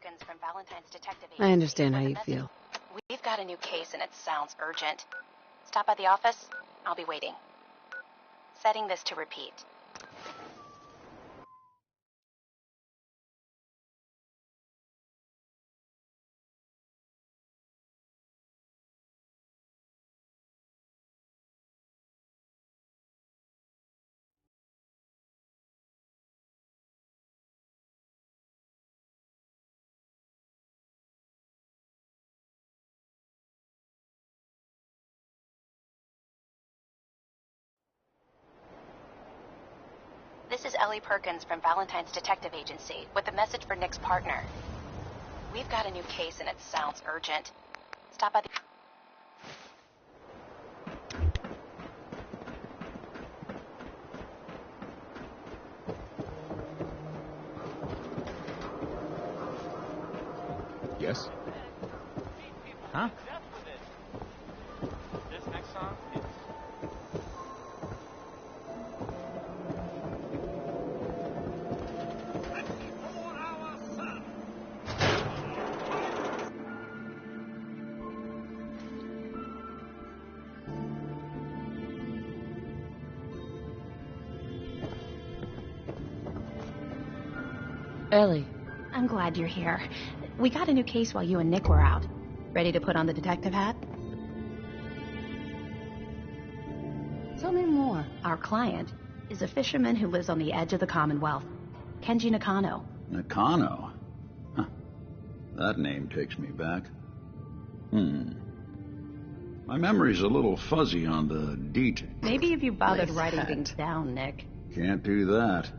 Perkins from Valentine's Detective Agency. I understand how you feel. We've got a new case and it sounds urgent. Stop by the office. I'll be waiting. Setting this to repeat. This is Ellie Perkins from Valentine's Detective Agency with a message for Nick's partner. We've got a new case and it sounds urgent. Stop by the... Yes? Huh? This next song is... Ellie. I'm glad you're here. We got a new case while you and Nick were out. Ready to put on the detective hat? Tell me more. Our client is a fisherman who lives on the edge of the Commonwealth. Kenji Nakano. Nakano? Huh. That name takes me back. My memory's a little fuzzy on the details. Maybe if you bothered writing things down, Nick. Can't do that.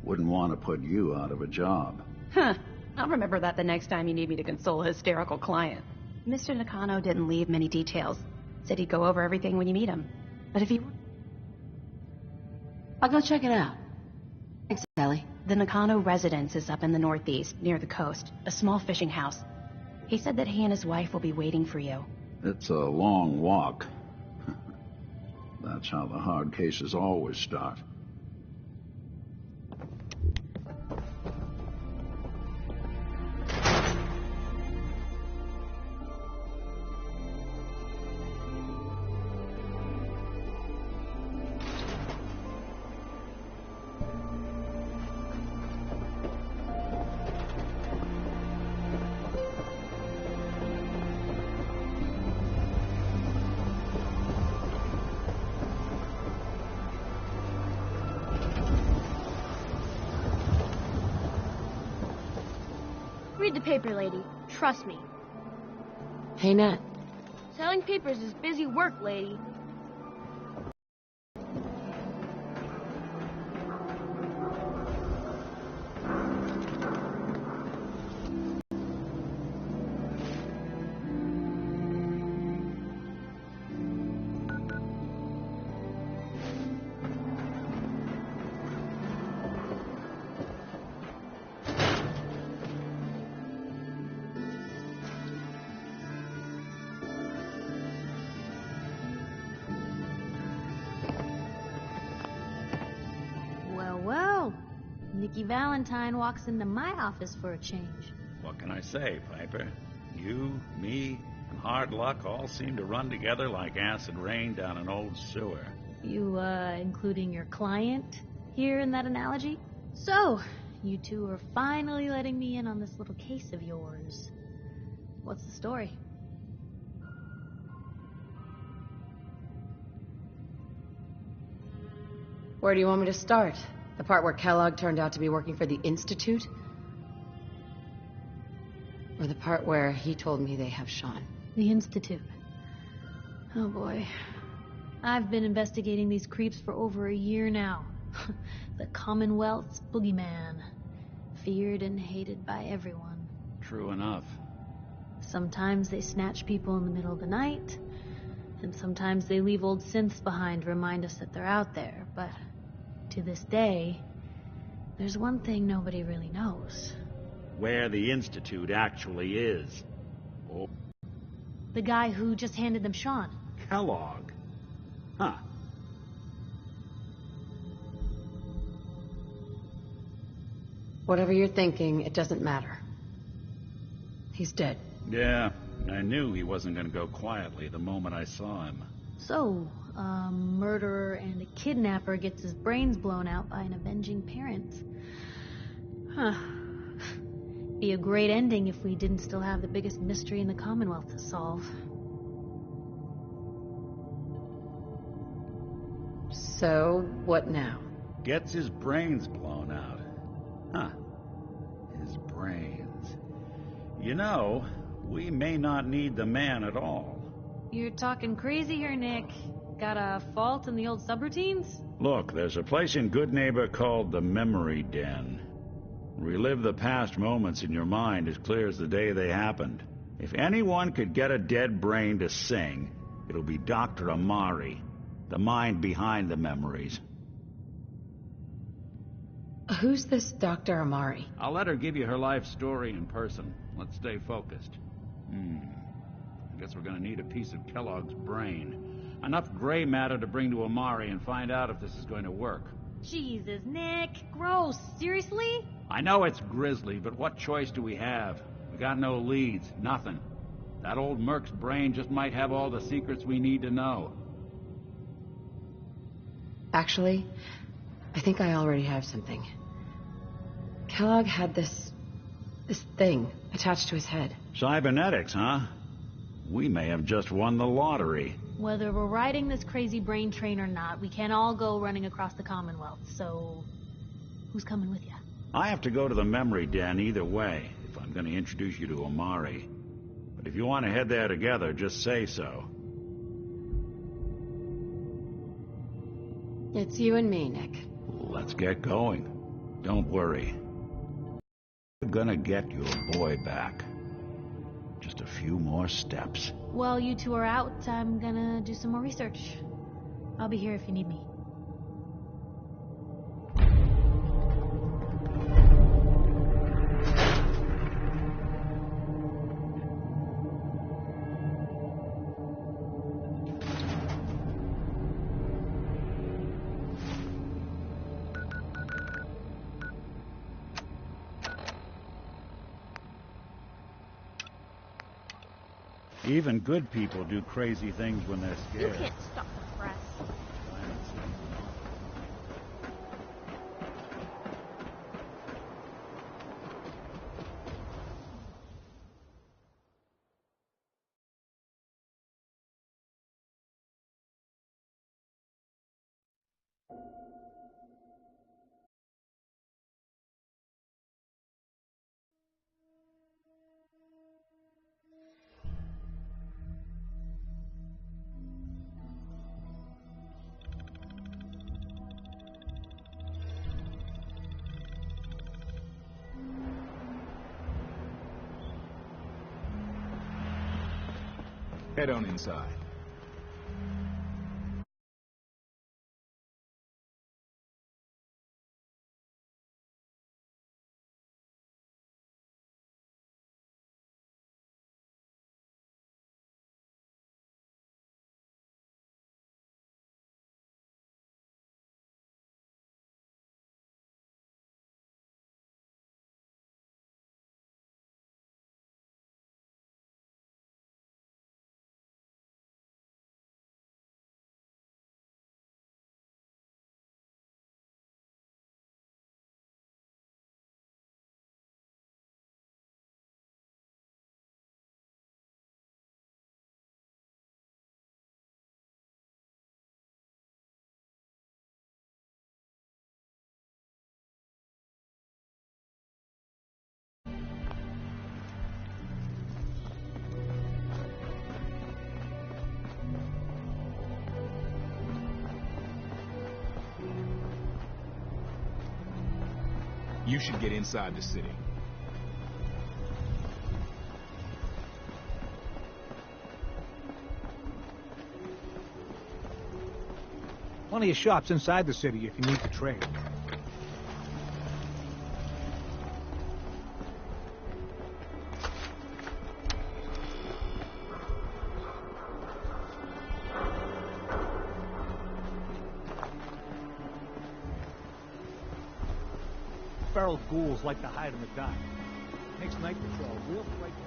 Wouldn't want to put you out of a job. Huh. I'll remember that the next time you need me to console a hysterical client. Mr. Nakano didn't leave many details. Said he'd go over everything when you meet him. But if you... I'll go check it out. Thanks, Ellie. The Nakano residence is up in the northeast, near the coast. A small fishing house. He said that he and his wife will be waiting for you. It's a long walk. That's how the hard cases always start. Read the paper, lady. Trust me. Hey, Nat. Selling papers is busy work, lady. Well, Nikki Valentine walks into my office for a change. What can I say, Piper? You, me, and hard luck all seem to run together like acid rain down an old sewer. You, including your client here in that analogy? So, you two are finally letting me in on this little case of yours. What's the story? Where do you want me to start? The part where Kellogg turned out to be working for the Institute? Or the part where he told me they have Sean? The Institute. Oh boy. I've been investigating these creeps for over a year now. The Commonwealth's boogeyman. Feared and hated by everyone. True enough. Sometimes they snatch people in the middle of the night, and sometimes they leave old synths behind to remind us that they're out there, but to this day, there's one thing nobody really knows. Where the Institute actually is. Oh, The guy who just handed them Sean. Kellogg. Huh. Whatever you're thinking, it doesn't matter. He's dead. Yeah, I knew he wasn't going to go quietly the moment I saw him. So, a murderer and a kidnapper gets his brains blown out by an avenging parent. Huh. Be a great ending if we didn't still have the biggest mystery in the Commonwealth to solve. So, what now? Gets his brains blown out. Huh. His brains. You know, we may not need the man at all. You're talking crazy here, Nick. Got a fault in the old subroutines? Look, there's a place in Good Neighbor called the Memory Den. Relive the past moments in your mind as clear as the day they happened. If anyone could get a dead brain to sing, it'll be Dr. Amari, the mind behind the memories. Who's this Dr. Amari? I'll let her give you her life story in person. Let's stay focused. I guess we're gonna need a piece of Kellogg's brain. Enough gray matter to bring to Amari and find out if this is going to work. Jesus, Nick. Gross. Seriously? I know it's grisly, but what choice do we have? We got no leads, nothing. That old Merc's brain just might have all the secrets we need to know. Actually, I think I already have something. Kellogg had this thing attached to his head. Cybernetics, huh? We may have just won the lottery. Whether we're riding this crazy brain train or not, we can't all go running across the Commonwealth, so who's coming with you? I have to go to the Memory Den either way, if I'm going to introduce you to Amari. But if you want to head there together, just say so. It's you and me, Nick. Let's get going. Don't worry. We're gonna get your boy back. Just a few more steps. While you two are out, I'm gonna do some more research. I'll be here if you need me. Even good people do crazy things when they're You scared. can't stop the press. Head on inside. You should get inside the city. Plenty of shops inside the city if you need to trade. Feral ghouls like to hide in the dark. Makes night patrol a real frightening.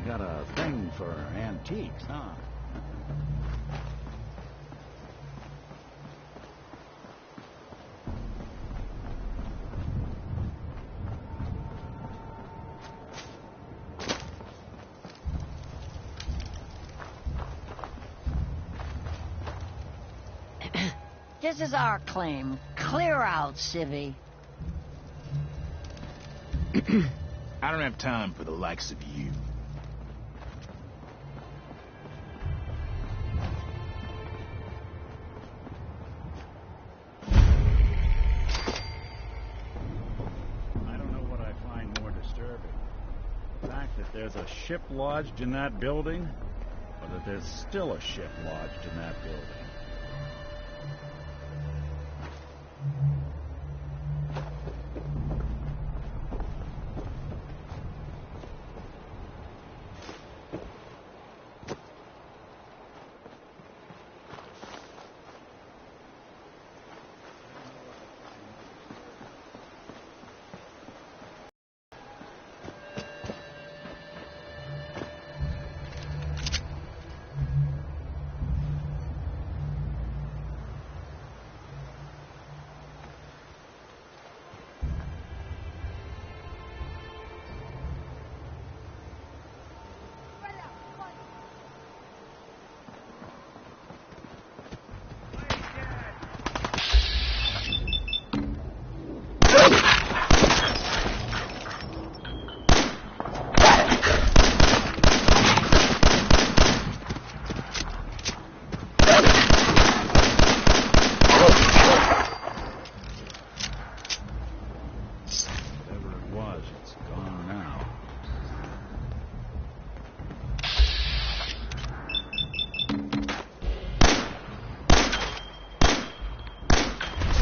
Got a thing for antiques, huh? This is our claim. Clear out, Civvy. I don't have time for the likes of you. The fact that there's a ship lodged in that building, or that there's still a ship lodged in that building.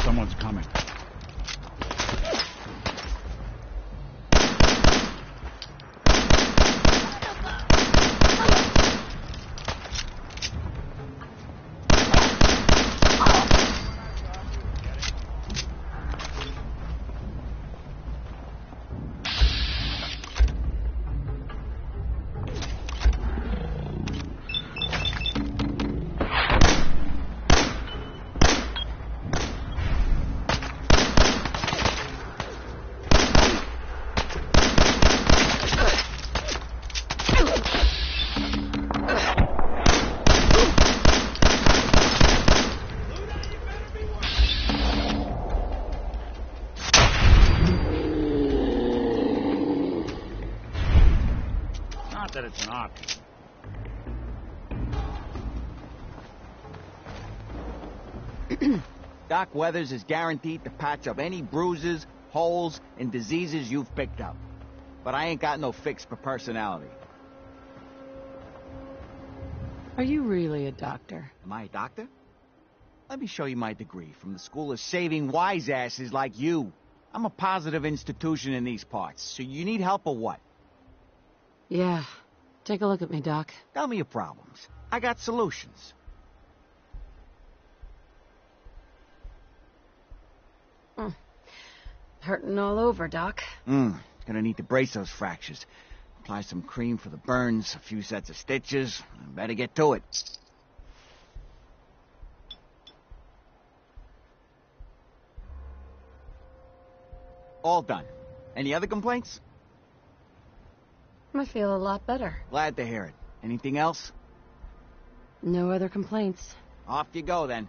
Someone's coming. That it's an option. Doc Weathers is guaranteed to patch up any bruises, holes, and diseases you've picked up. But I ain't got no fix for personality. Are you really a doctor? Am I a doctor? Let me show you my degree from the School of Saving Wise Asses like you. I'm a positive institution in these parts, so you need help or what? Yeah. Take a look at me, Doc. Tell me your problems. I got solutions. Hurting all over, Doc. Gonna need to brace those fractures. Apply some cream for the burns, a few sets of stitches. Better get to it. All done. Any other complaints? I feel a lot better. Glad to hear it. Anything else? No other complaints. Off you go, then.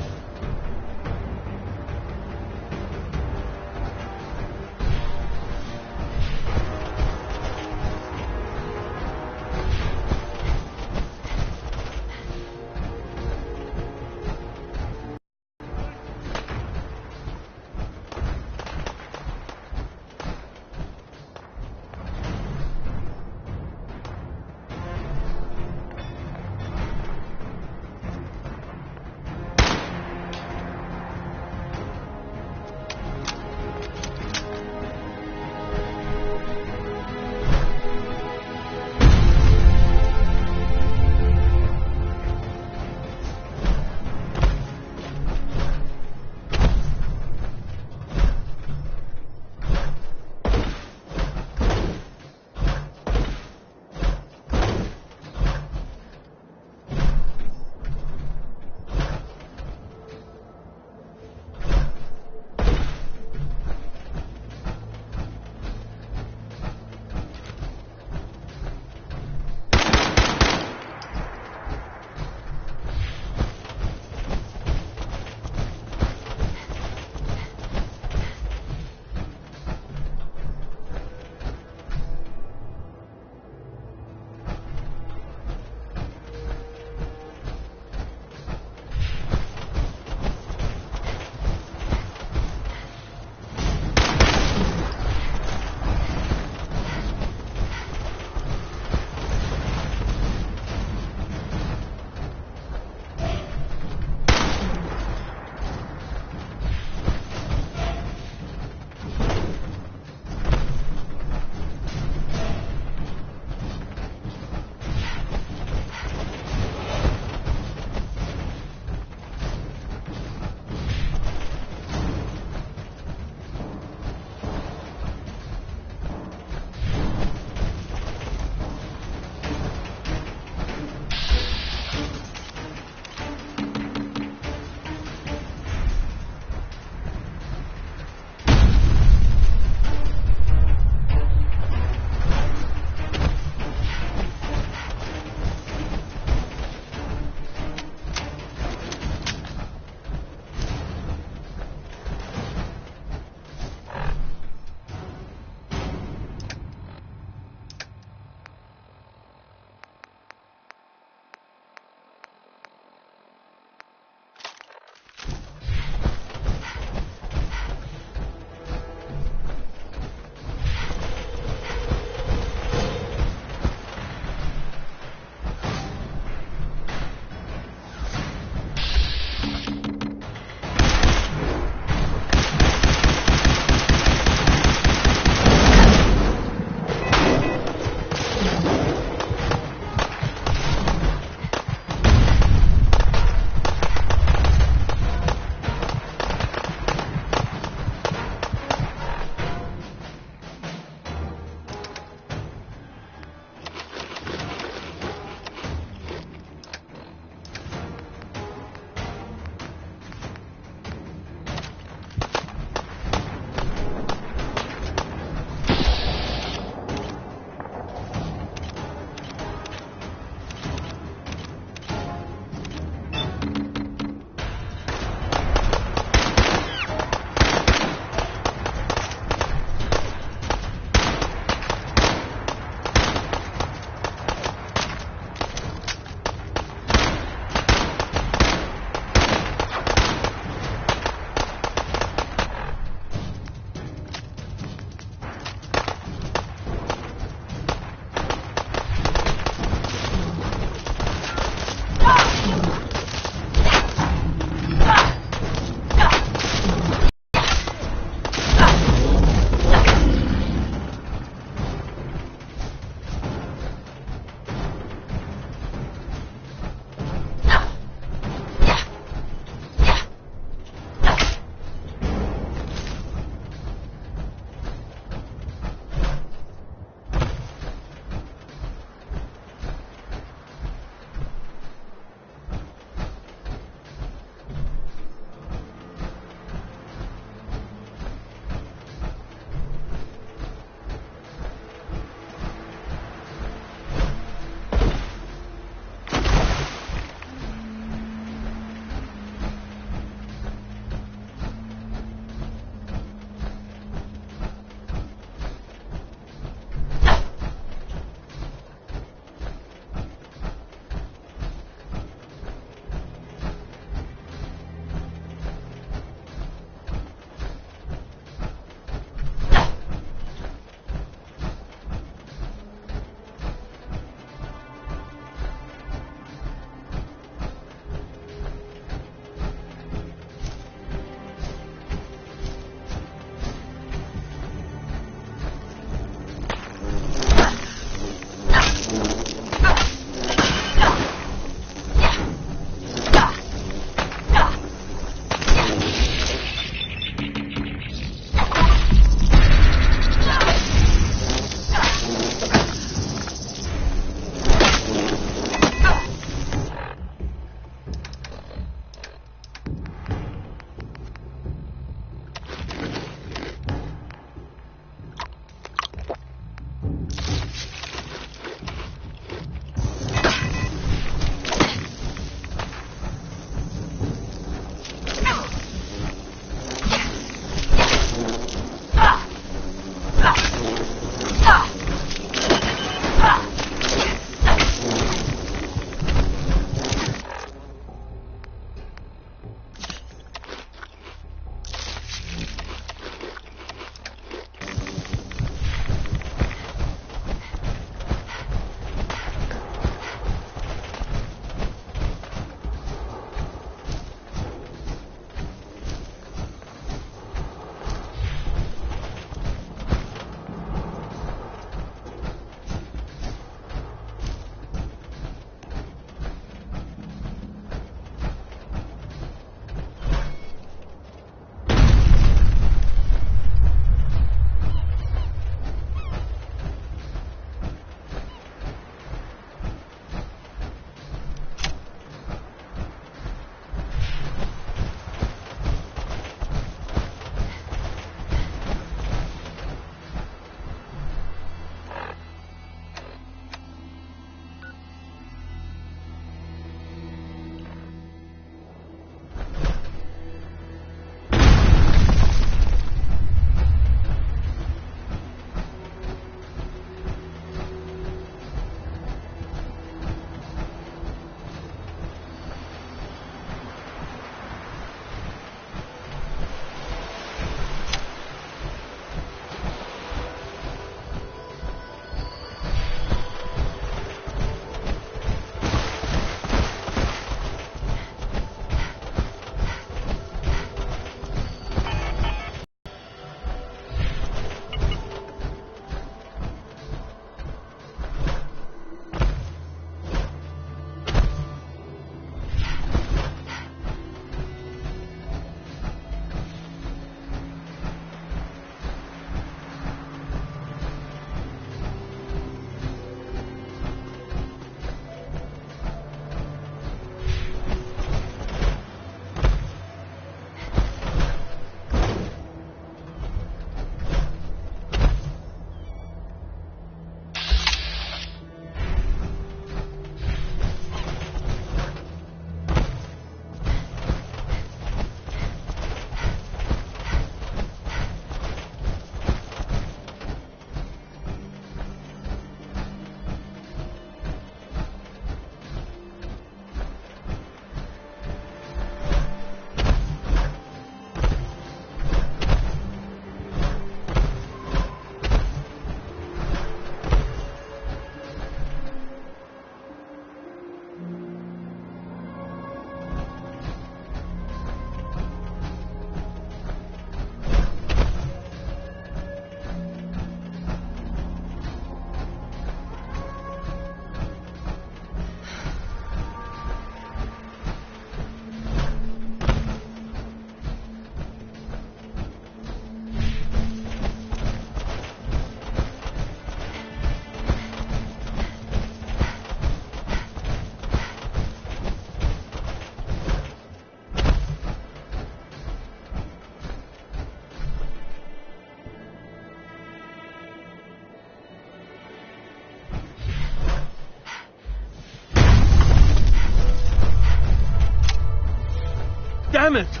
Damn it!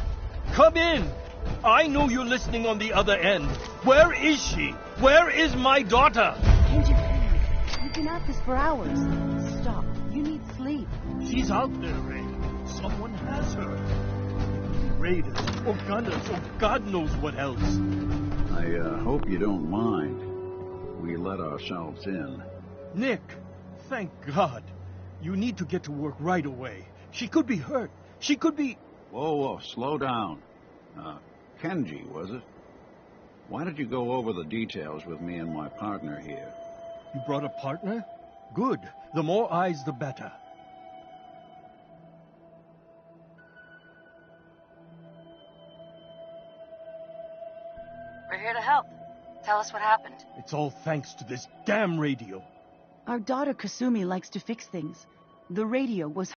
Come in! I know you're listening on the other end. Where is she? Where is my daughter? Kenji, please. You've been at this for hours. Stop. You need sleep. She's out there, Ray. Someone has her. Raiders, or gunners, or God knows what else. I hope you don't mind. We let ourselves in. Nick, thank God. You need to get to work right away. She could be hurt. She could be... Whoa, slow down. Kenji, was it? Why did you go over the details with me and my partner here? You brought a partner? Good. The more eyes, the better. We're here to help. Tell us what happened. It's all thanks to this damn radio. Our daughter Kasumi likes to fix things. The radio was her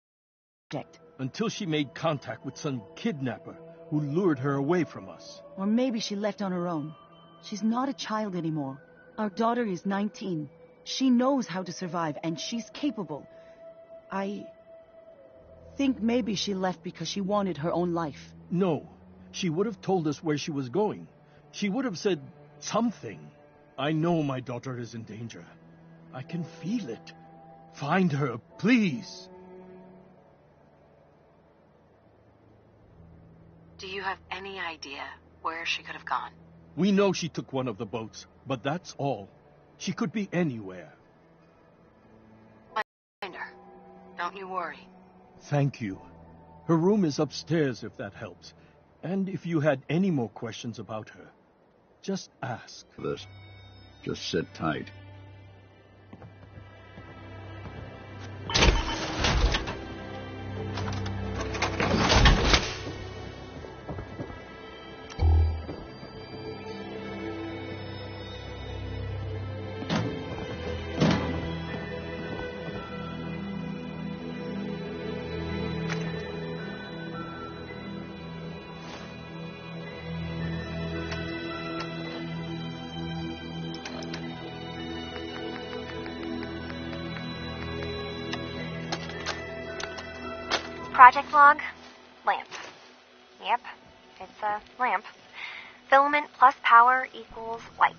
project. Until she made contact with some kidnapper who lured her away from us. Or maybe she left on her own. She's not a child anymore. Our daughter is 19. She knows how to survive, and she's capable. I think maybe she left because she wanted her own life. No. She would have told us where she was going. She would have said something. I know my daughter is in danger. I can feel it. Find her, please. Do you have any idea where she could have gone? We know she took one of the boats, but that's all. She could be anywhere. Find her. Don't you worry. Thank you. Her room is upstairs, if that helps. And if you had any more questions about her, just ask. Just sit tight. Project log, lamp. Yep, it's a lamp. Filament plus power equals light.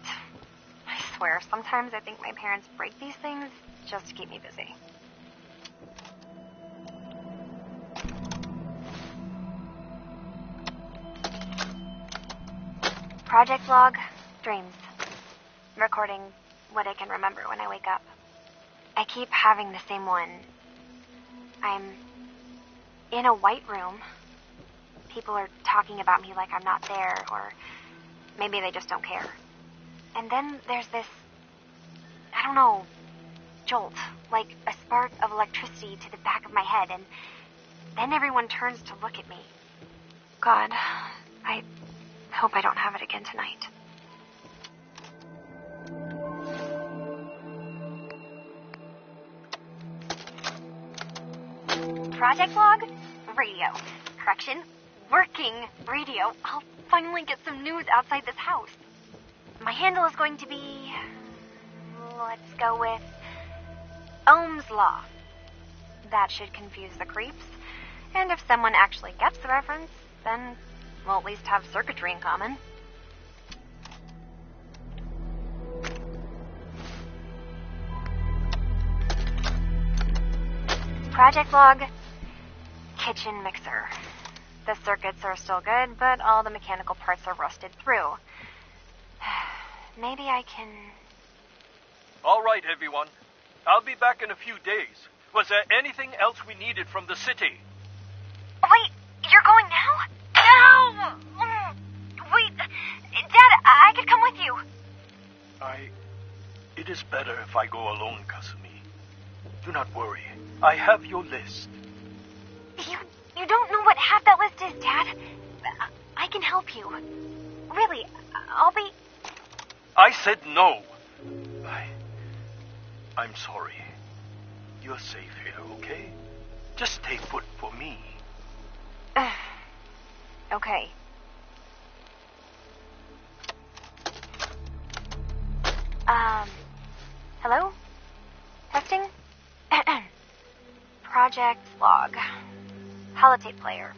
I swear, sometimes I think my parents break these things just to keep me busy. Project log, dreams. Recording what I can remember when I wake up. I keep having the same one. I'm in a white room. People are talking about me like I'm not there, or maybe they just don't care. And then there's this, I don't know, jolt, like a spark of electricity to the back of my head, and then everyone turns to look at me. God, I hope I don't have it again tonight. Project log? Radio. Correction, working radio. I'll finally get some news outside this house. My handle is going to be... let's go with... Ohm's Law. That should confuse the creeps. And if someone actually gets the reference, then we'll at least have circuitry in common. Project log... kitchen mixer. The circuits are still good, but all the mechanical parts are rusted through. Maybe I can... All right, everyone. I'll be back in a few days. Was there anything else we needed from the city? Wait, you're going now? No! Wait, Dad, I could come with you. It is better if I go alone, Kasumi. Do not worry. I have your list. You don't know what half that list is, Dad. I can help you. Really, I'll be... I said no. I'm sorry. You're safe here, okay? Just stay put for me. Okay. Hello? Testing? Project log. Holotape player.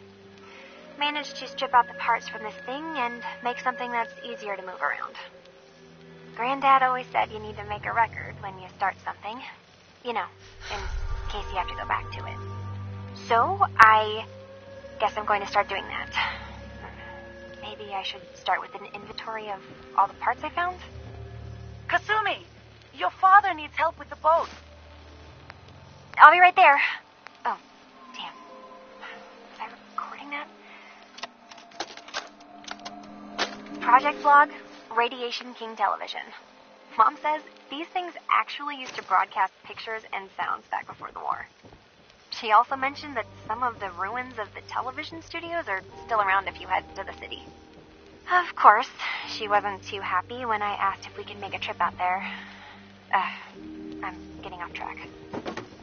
managed to strip out the parts from this thing and make something that's easier to move around. Granddad always said you need to make a record when you start something. You know, in case you have to go back to it. So, I guess I'm going to start doing that. Maybe I should start with an inventory of all the parts I found? Kasumi! Your father needs help with the boat. I'll be right there. Oh, damn. Was I recording that? Project Vlog, Radiation King Television. Mom says these things actually used to broadcast pictures and sounds back before the war. She also mentioned that some of the ruins of the television studios are still around if you head to the city. Of course, she wasn't too happy when I asked if we could make a trip out there. I'm getting off track.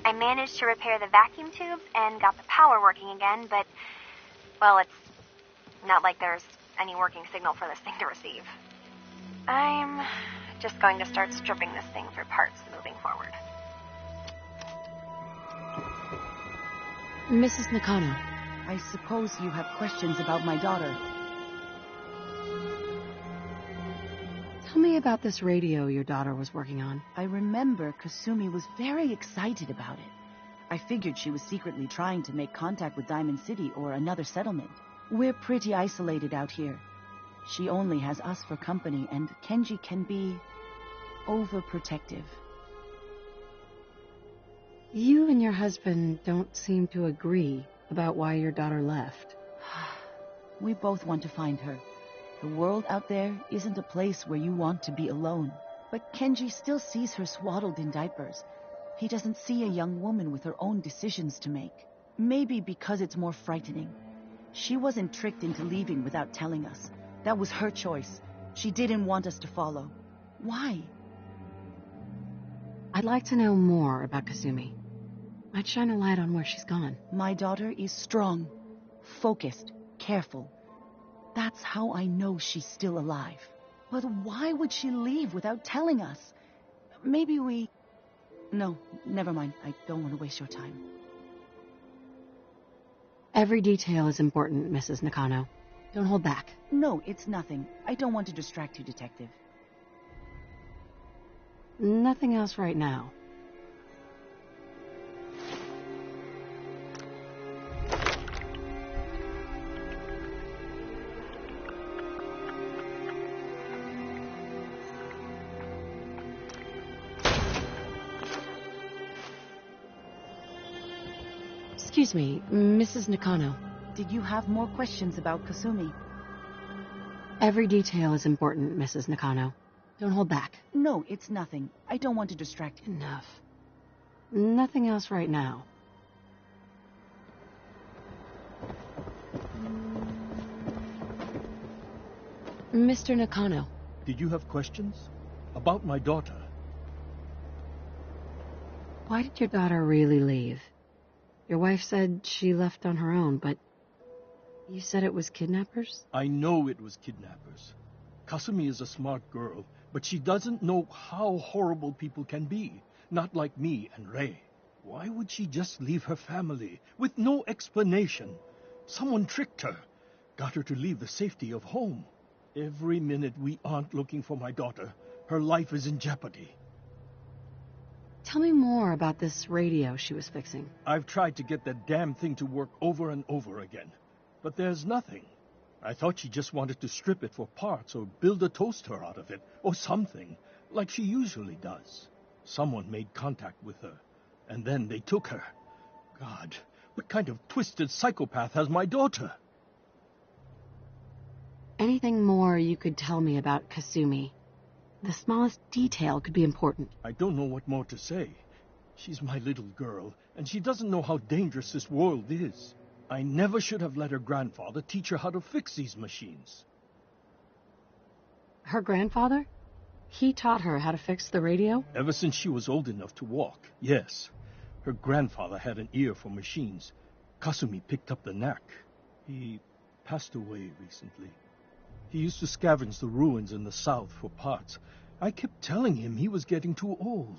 I managed to repair the vacuum tubes and got the power working again, but, well, it's not like there's any working signal for this thing to receive. I'm just going to start stripping this thing for parts moving forward. Mrs. Nakano. I suppose you have questions about my daughter. Tell me about this radio your daughter was working on. I remember Kasumi was very excited about it. I figured she was secretly trying to make contact with Diamond City or another settlement. We're pretty isolated out here. She only has us for company, and Kenji can be overprotective. You and your husband don't seem to agree about why your daughter left. We both want to find her. The world out there isn't a place where you want to be alone. But Kenji still sees her swaddled in diapers. He doesn't see a young woman with her own decisions to make. Maybe because it's more frightening. She wasn't tricked into leaving without telling us. That was her choice. She didn't want us to follow. Why? I'd like to know more about Kasumi. Might shine a light on where she's gone. My daughter is strong, focused, careful. That's how I know she's still alive. But why would she leave without telling us? Maybe we... No, never mind. I don't want to waste your time. Every detail is important, Mrs. Nakano. Don't hold back. No, it's nothing. I don't want to distract you, Detective. Nothing else right now. Excuse me, Mrs. Nakano. Did you have more questions about Kasumi? Every detail is important, Mrs. Nakano. Don't hold back. No, it's nothing. I don't want to distract you. Enough. Nothing else right now. Mr. Nakano. Did you have questions? About my daughter? Why did your daughter really leave? Your wife said she left on her own, but you said it was kidnappers? I know it was kidnappers. Kasumi is a smart girl, but she doesn't know how horrible people can be. Not like me and Ray. Why would she just leave her family with no explanation? Someone tricked her. Got her to leave the safety of home. Every minute we aren't looking for my daughter, her life is in jeopardy. Tell me more about this radio she was fixing. I've tried to get that damn thing to work over and over again, but there's nothing. I thought she just wanted to strip it for parts or build a toaster out of it, or something, like she usually does. Someone made contact with her, and then they took her. God, what kind of twisted psychopath has my daughter? Anything more you could tell me about Kasumi? The smallest detail could be important. I don't know what more to say. She's my little girl, and she doesn't know how dangerous this world is. I never should have let her grandfather teach her how to fix these machines. Her grandfather? He taught her how to fix the radio? Ever since she was old enough to walk, yes. Her grandfather had an ear for machines. Kasumi picked up the knack. He passed away recently. He used to scavenge the ruins in the south for parts. I kept telling him he was getting too old.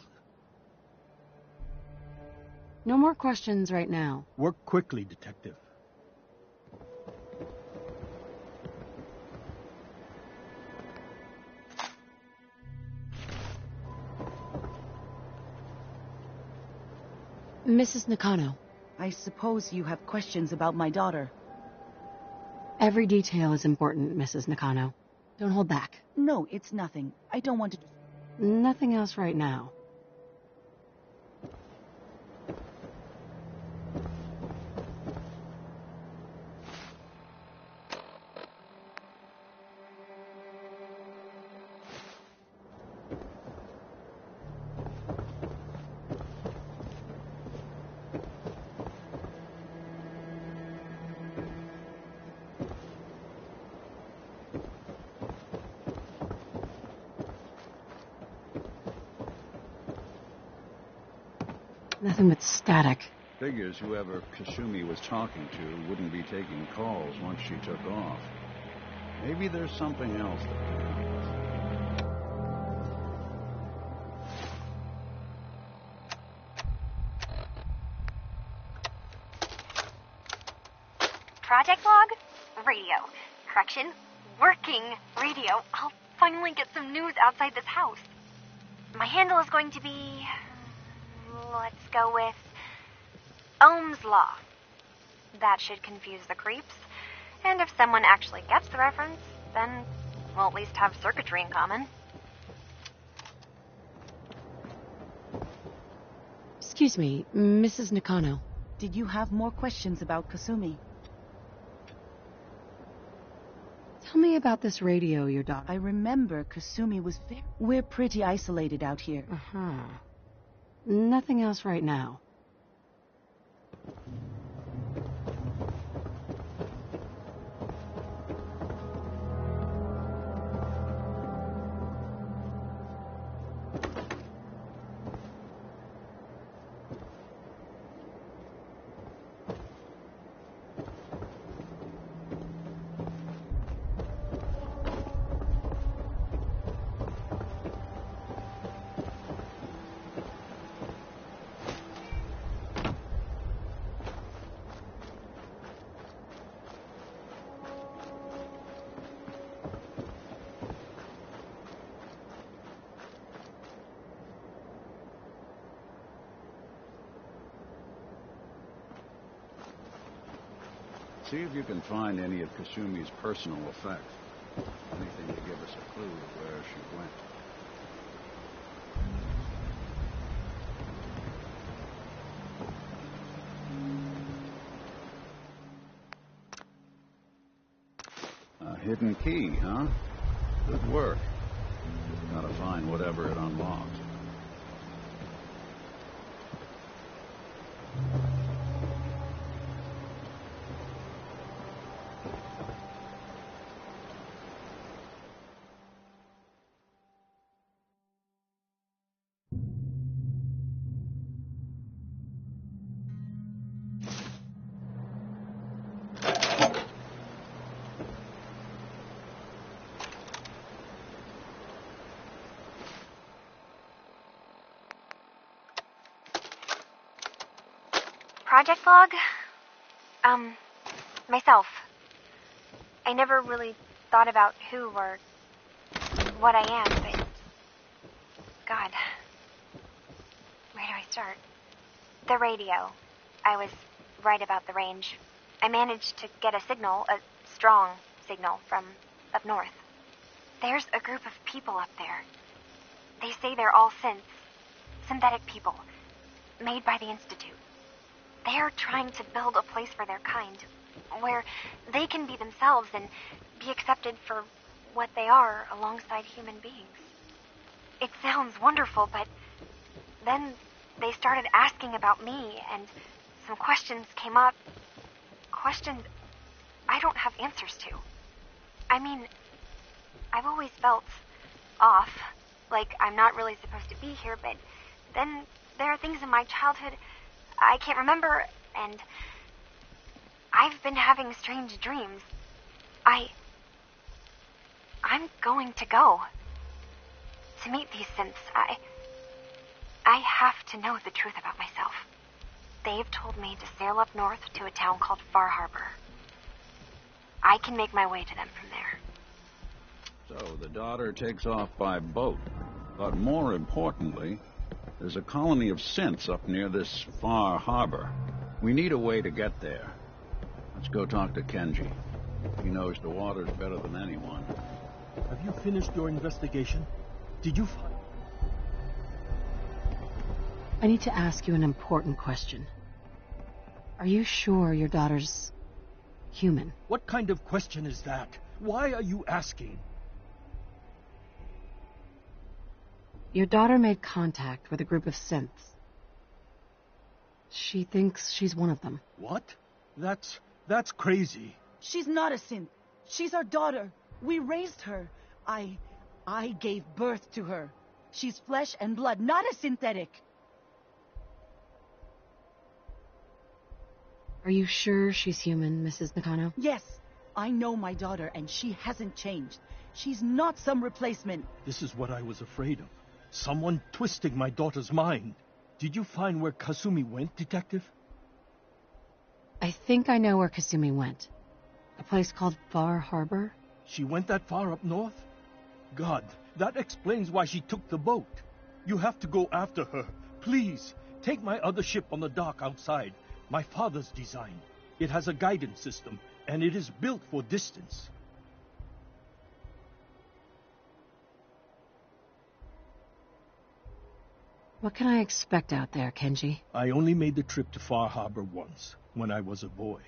No more questions right now. Work quickly, Detective. Mrs. Nakano. I suppose you have questions about my daughter. Every detail is important, Mrs. Nakano. Don't hold back. No, it's nothing. I don't want to... Nothing else right now. Nothing but static. Figures whoever Kasumi was talking to wouldn't be taking calls once she took off. Maybe there's something else that... Project log? Radio. Correction, working radio. I'll finally get some news outside this house. My handle is going to be... let's go with Ohm's Law. That should confuse the creeps. And if someone actually gets the reference, then we'll at least have circuitry in common. Excuse me, Mrs. Nakano. Did you have more questions about Kasumi? Tell me about this radio your daughter... I remember Kasumi was very... We're pretty isolated out here. Uh-huh. Nothing else right now. See if you can find any of Kasumi's personal effects. Anything to give us a clue of where she went. A hidden key, huh? Good work. Gotta find whatever it unlocks. Project log? Myself. I never really thought about who or what I am, but... God. Where do I start? The radio. I was right about the range. I managed to get a signal, a strong signal, from up north. There's a group of people up there. They say they're all synths. Synthetic people. Made by the Institute. They're trying to build a place for their kind, where they can be themselves and be accepted for what they are alongside human beings. It sounds wonderful, but then they started asking about me, and some questions came up. Questions I don't have answers to. I mean, I've always felt off, like I'm not really supposed to be here, but then there are things in my childhood I can't remember, and I've been having strange dreams. I'm going to go to meet these synths. I have to know the truth about myself. They've told me to sail up north to a town called Far Harbor. I can make my way to them from there. So the daughter takes off by boat. But more importantly, There's a colony of synths up near this far harbor. We need a way to get there. Let's go talk to Kenji. He knows the waters better than anyone. Have you finished your investigation? Did you find... I need to ask you an important question. Are you sure your daughter's human? What kind of question is that? Why are you asking? Your daughter made contact with a group of synths. She thinks she's one of them. What? That's crazy. She's not a synth. She's our daughter. We raised her. I gave birth to her. She's flesh and blood, not a synthetic. Are you sure she's human, Mrs. Nakano? Yes. I know my daughter, and she hasn't changed. She's not some replacement. This is what I was afraid of. Someone twisting my daughter's mind. Did you find where Kasumi went, Detective? I think I know where Kasumi went. A place called Far Harbor? She went that far up north? God, that explains why she took the boat. You have to go after her. Please, take my other ship on the dock outside. My father's design. It has a guidance system, and it is built for distance. What can I expect out there, Kenji? I only made the trip to Far Harbor once, when I was a boy.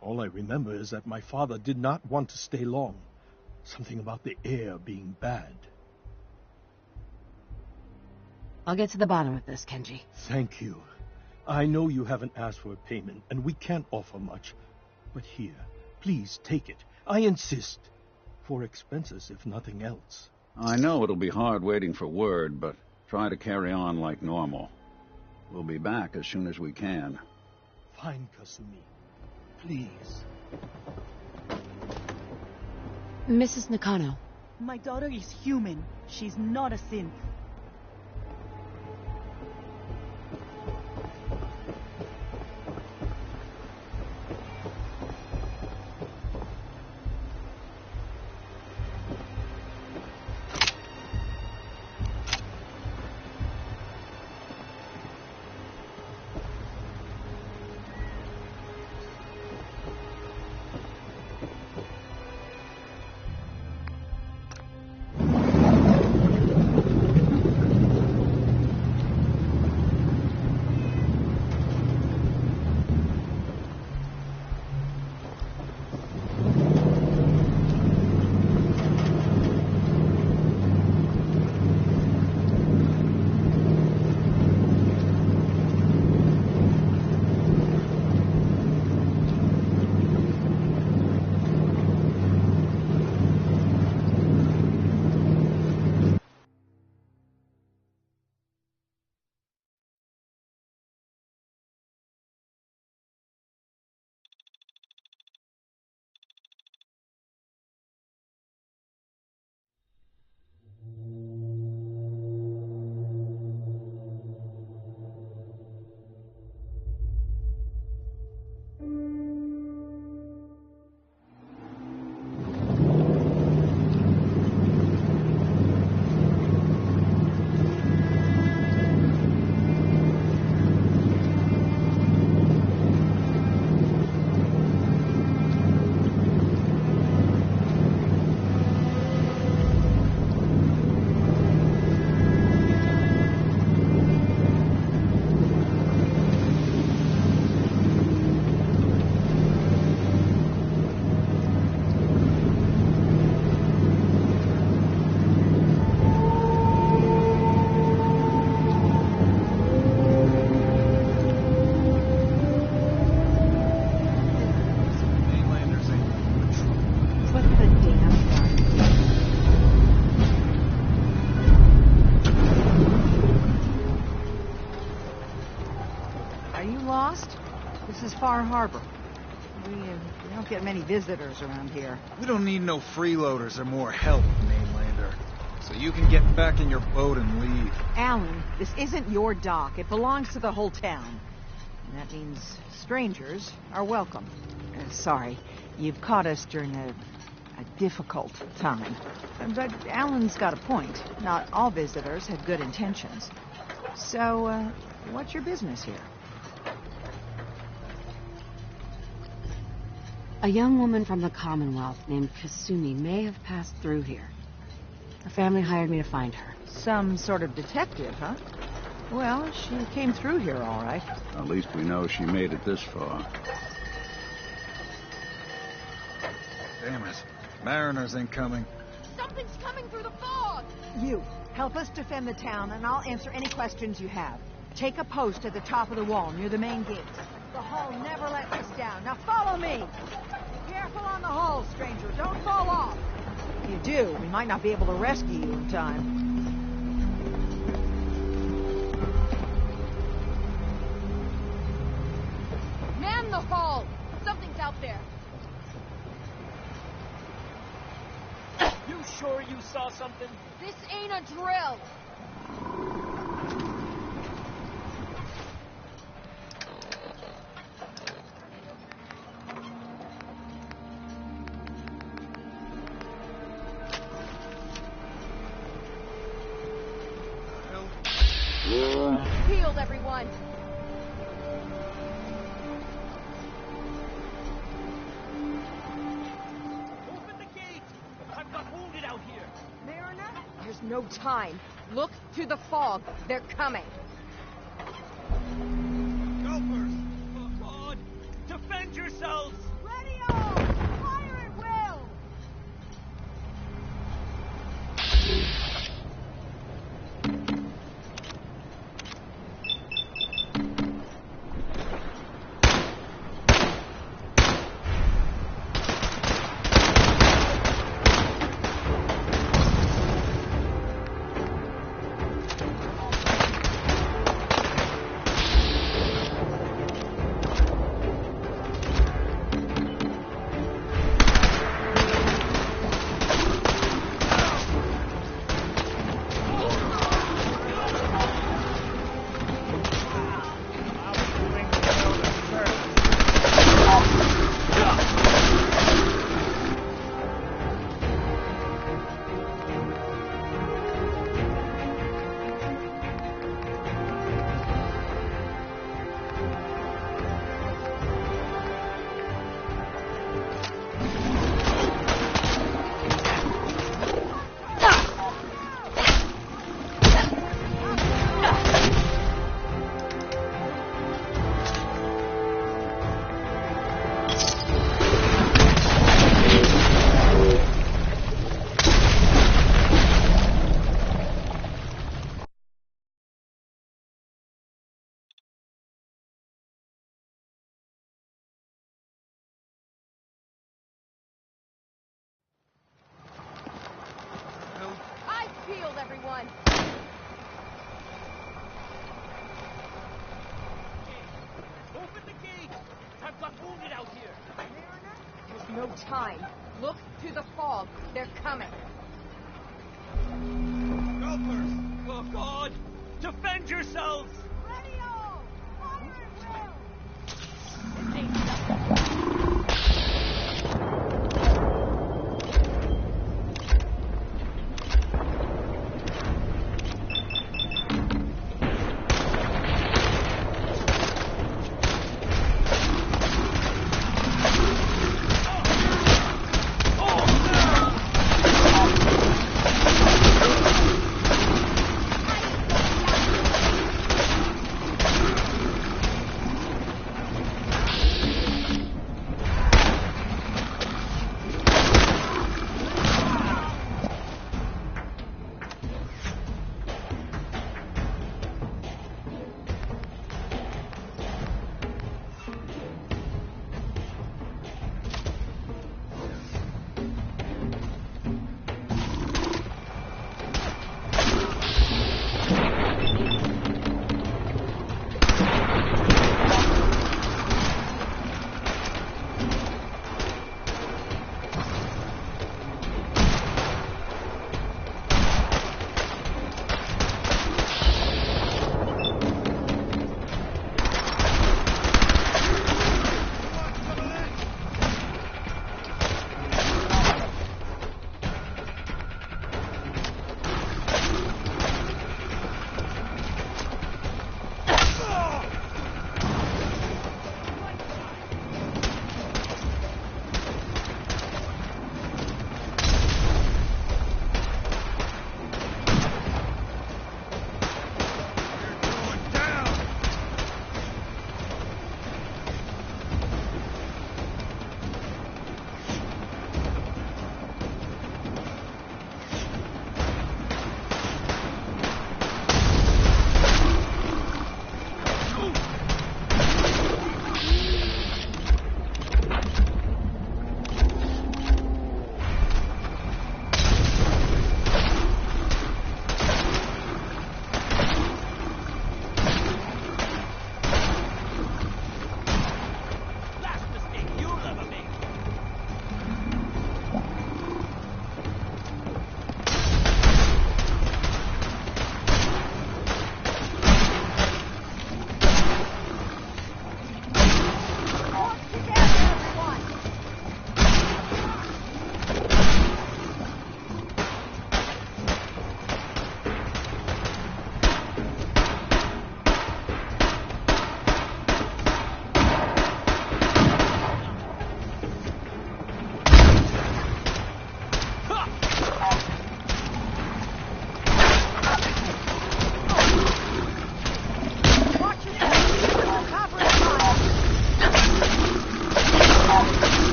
All I remember is that my father did not want to stay long. Something about the air being bad. I'll get to the bottom of this, Kenji. Thank you. I know you haven't asked for a payment, and we can't offer much. But here, please take it. I insist. For expenses, if nothing else. I know it'll be hard waiting for word, but try to carry on like normal. We'll be back as soon as we can. Fine, Kasumi. Please. Mrs. Nakano. My daughter is human. She's not a synth. Far Harbor. We don't get many visitors around here. We don't need no freeloaders or more help, mainlander. So you can get back in your boat and leave. Alan, this isn't your dock. It belongs to the whole town. And that means strangers are welcome. Sorry, you've caught us during a difficult time. But Alan's got a point. Not all visitors have good intentions. So, what's your business here? A young woman from the Commonwealth named Kasumi may have passed through here. The family hired me to find her. Some sort of detective, huh? Well, she came through here all right. At least we know she made it this far. Damn it. Mariners incoming. Something's coming through the fog! You, help us defend the town, and I'll answer any questions you have. Take a post at the top of the wall near the main gate. The hull never lets us down. Now follow me! Be careful on the hull, stranger. Don't fall off. If you do, we might not be able to rescue you in time. Man the hull! Something's out there. You sure you saw something? This ain't a drill! Healed, everyone! Open the gate! I've got wounded out here! Mariner? There's no time. Look to the fog. They're coming. Helpers! Oh, God! Defend yourselves! Radio! Fire at will! Healed, everyone! Open the gate! I've got wounded out here! Mariner? There's no time. Look to the fog. They're coming. Helpers! Oh, God! Defend yourselves! Radio! Fire at will!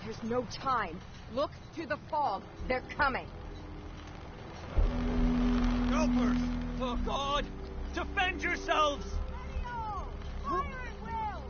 There's no time. Look to the fog. They're coming. Helpers! Oh, God! Defend yourselves! Fire at will!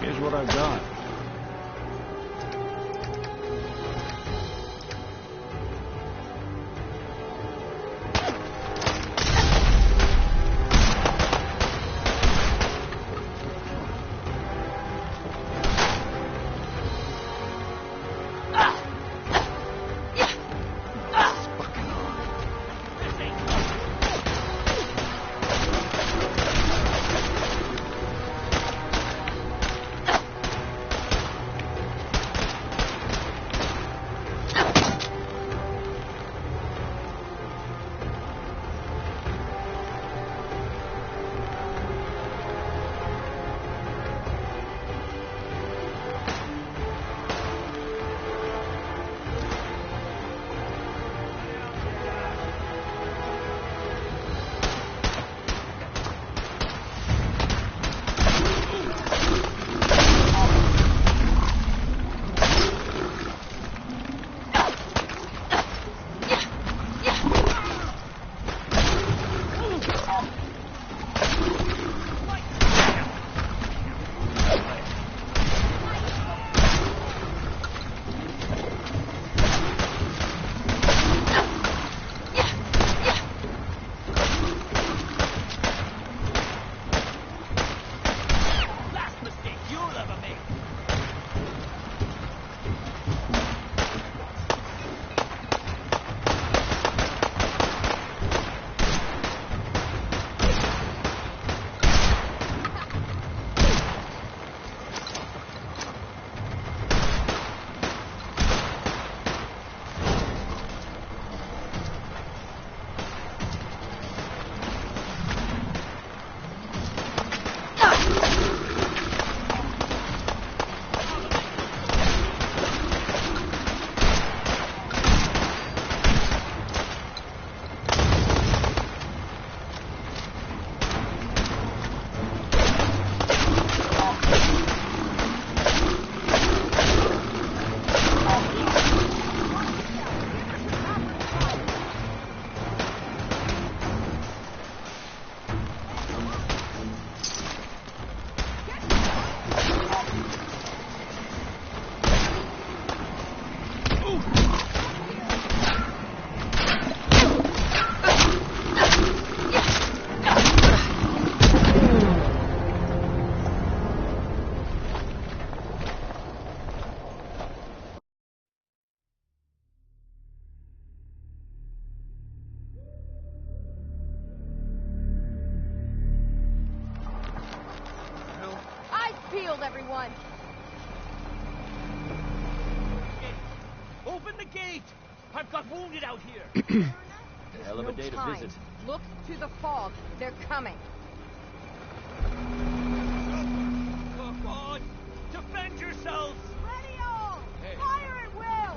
Here's what I've got. Peeled, everyone! Open the gate! I've got wounded out here! Hell of a day to visit. Look to the fog. They're coming. Oh, God! Defend yourselves! Ready all! Fire at will!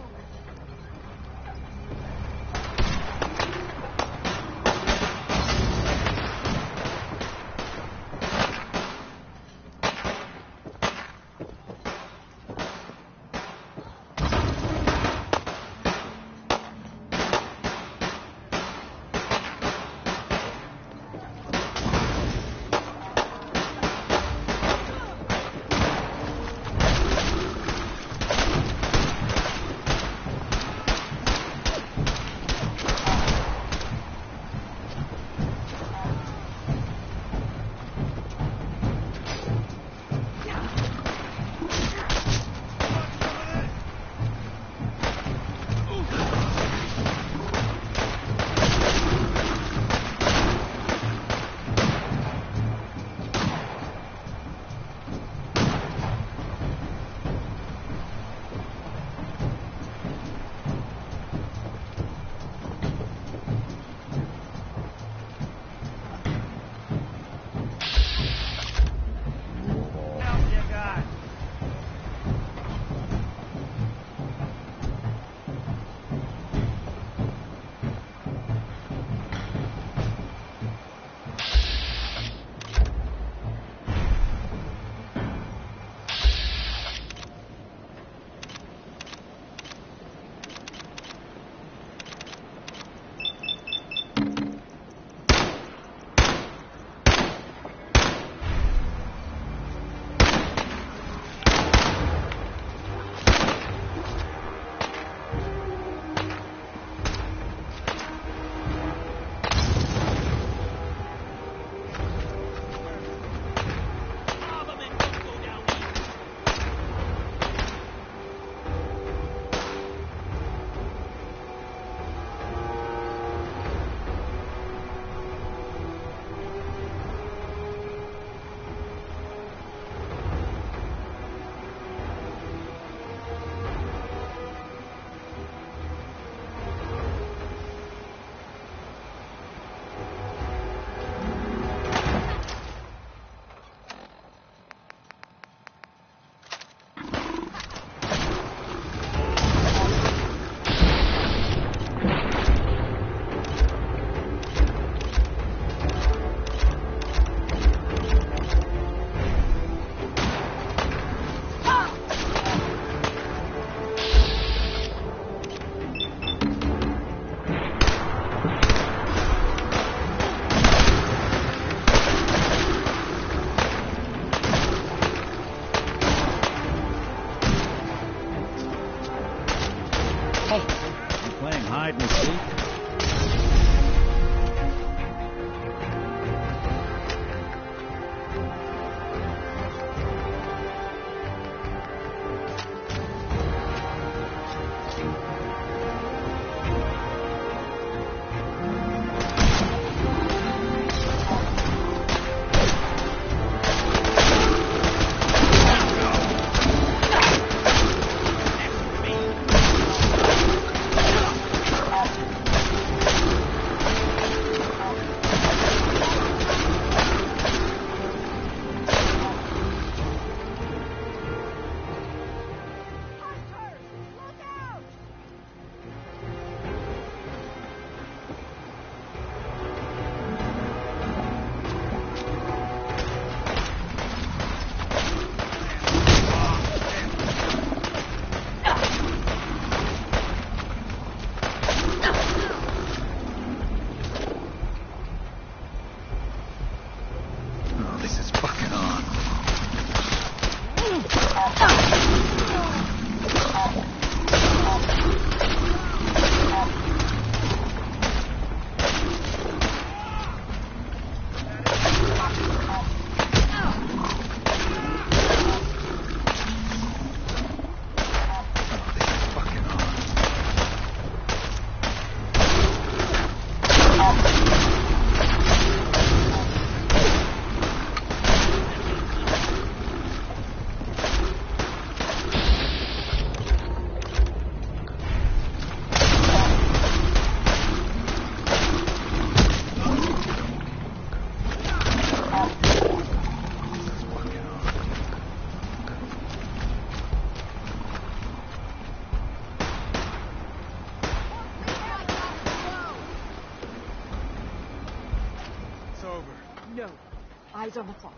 Eyes on the fog.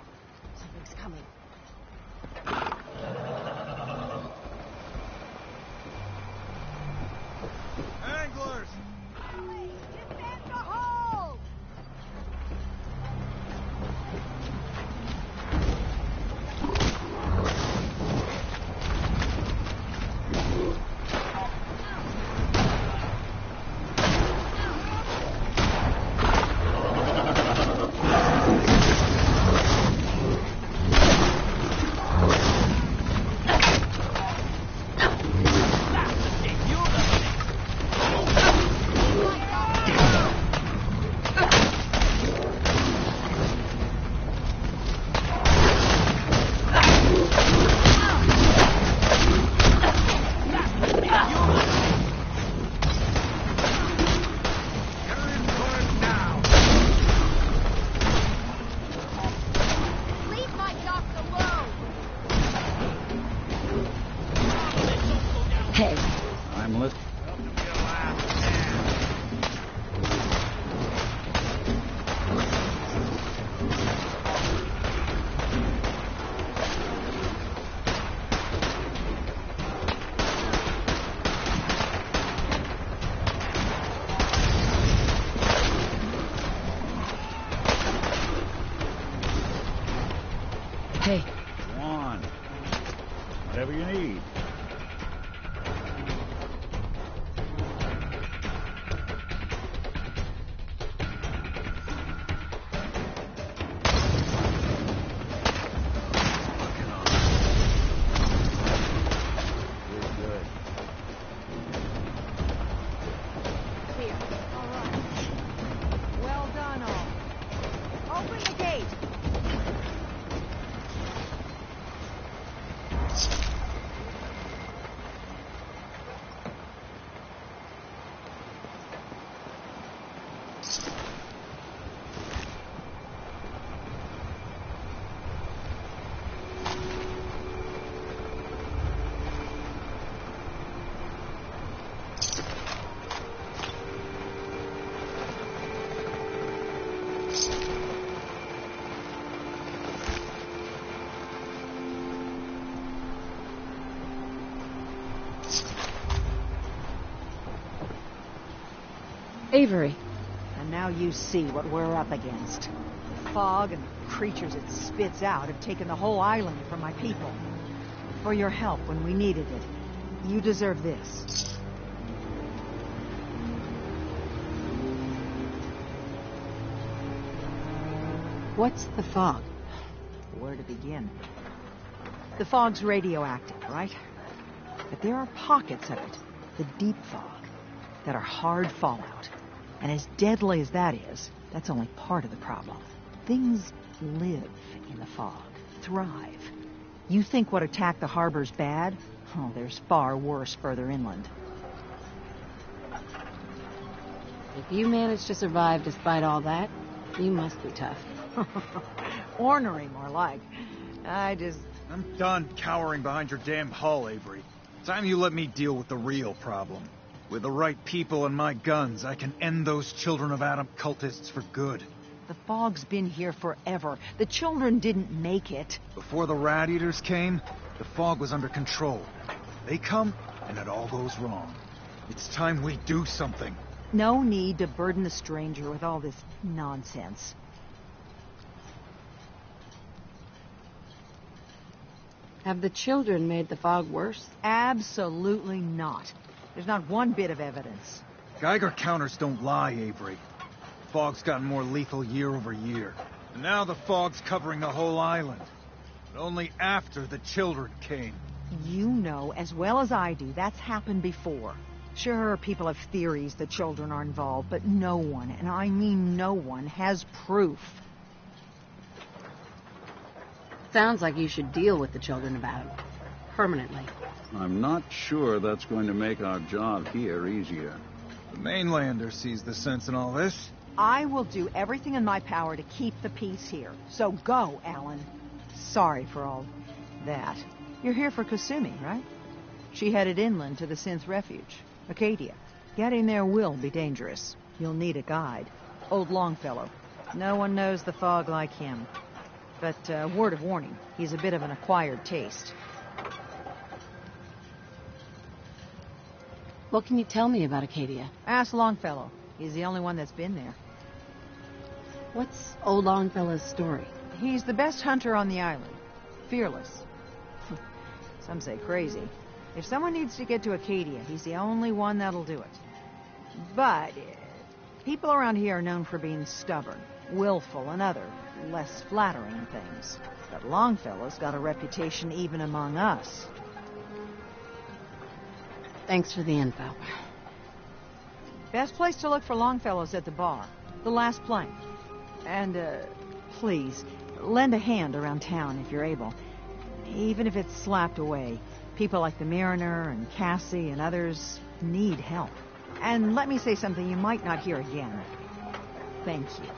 Something's coming. Anglers! Defend the hole! Hey. Go on. Whatever you need. Avery. And now you see what we're up against. The fog and the creatures it spits out have taken the whole island from my people. For your help when we needed it, you deserve this. What's the fog? Where to begin? The fog's radioactive, right? But there are pockets of it, the deep fog, that are hard fallout. And as deadly as that is, that's only part of the problem. Things live in the fog, thrive. You think what attacked the harbor's bad? Oh, there's far worse further inland. If you managed to survive despite all that, you must be tough. Ornery, more like. I'm done cowering behind your damn hull, Avery. Time you let me deal with the real problem. With the right people and my guns, I can end those Children of Adam cultists for good. The fog's been here forever. The children didn't make it. Before the Rat Eaters came, the fog was under control. They come, and it all goes wrong. It's time we do something. No need to burden the stranger with all this nonsense. Have the children made the fog worse? Absolutely not. There's not one bit of evidence. Geiger counters don't lie, Avery. The fog's gotten more lethal year over year. And now the fog's covering the whole island. But only after the children came. You know as well as I do that's happened before. Sure, people have theories the children are involved, but no one, and I mean no one, has proof. Sounds like you should deal with the Children of Adam. Permanently. I'm not sure that's going to make our job here easier. The mainlander sees the sense in all this. I will do everything in my power to keep the peace here. So go, Alan. Sorry for all that. You're here for Kasumi, right? She headed inland to the synth refuge, Acadia. Getting there will be dangerous. You'll need a guide. Old Longfellow. No one knows the fog like him. But word of warning, he's a bit of an acquired taste. What can you tell me about Acadia? Ask Longfellow. He's the only one that's been there. What's old Longfellow's story? He's the best hunter on the island. Fearless. Some say crazy. If someone needs to get to Acadia, he's the only one that'll do it. But people around here are known for being stubborn, willful, and other less flattering things. But Longfellow's got a reputation even among us. Thanks for the info. Best place to look for Longfellow's at the bar. The last plank. And, please, lend a hand around town if you're able. Even if it's slapped away. People like the Mariner and Cassie and others need help. And let me say something you might not hear again. Thank you.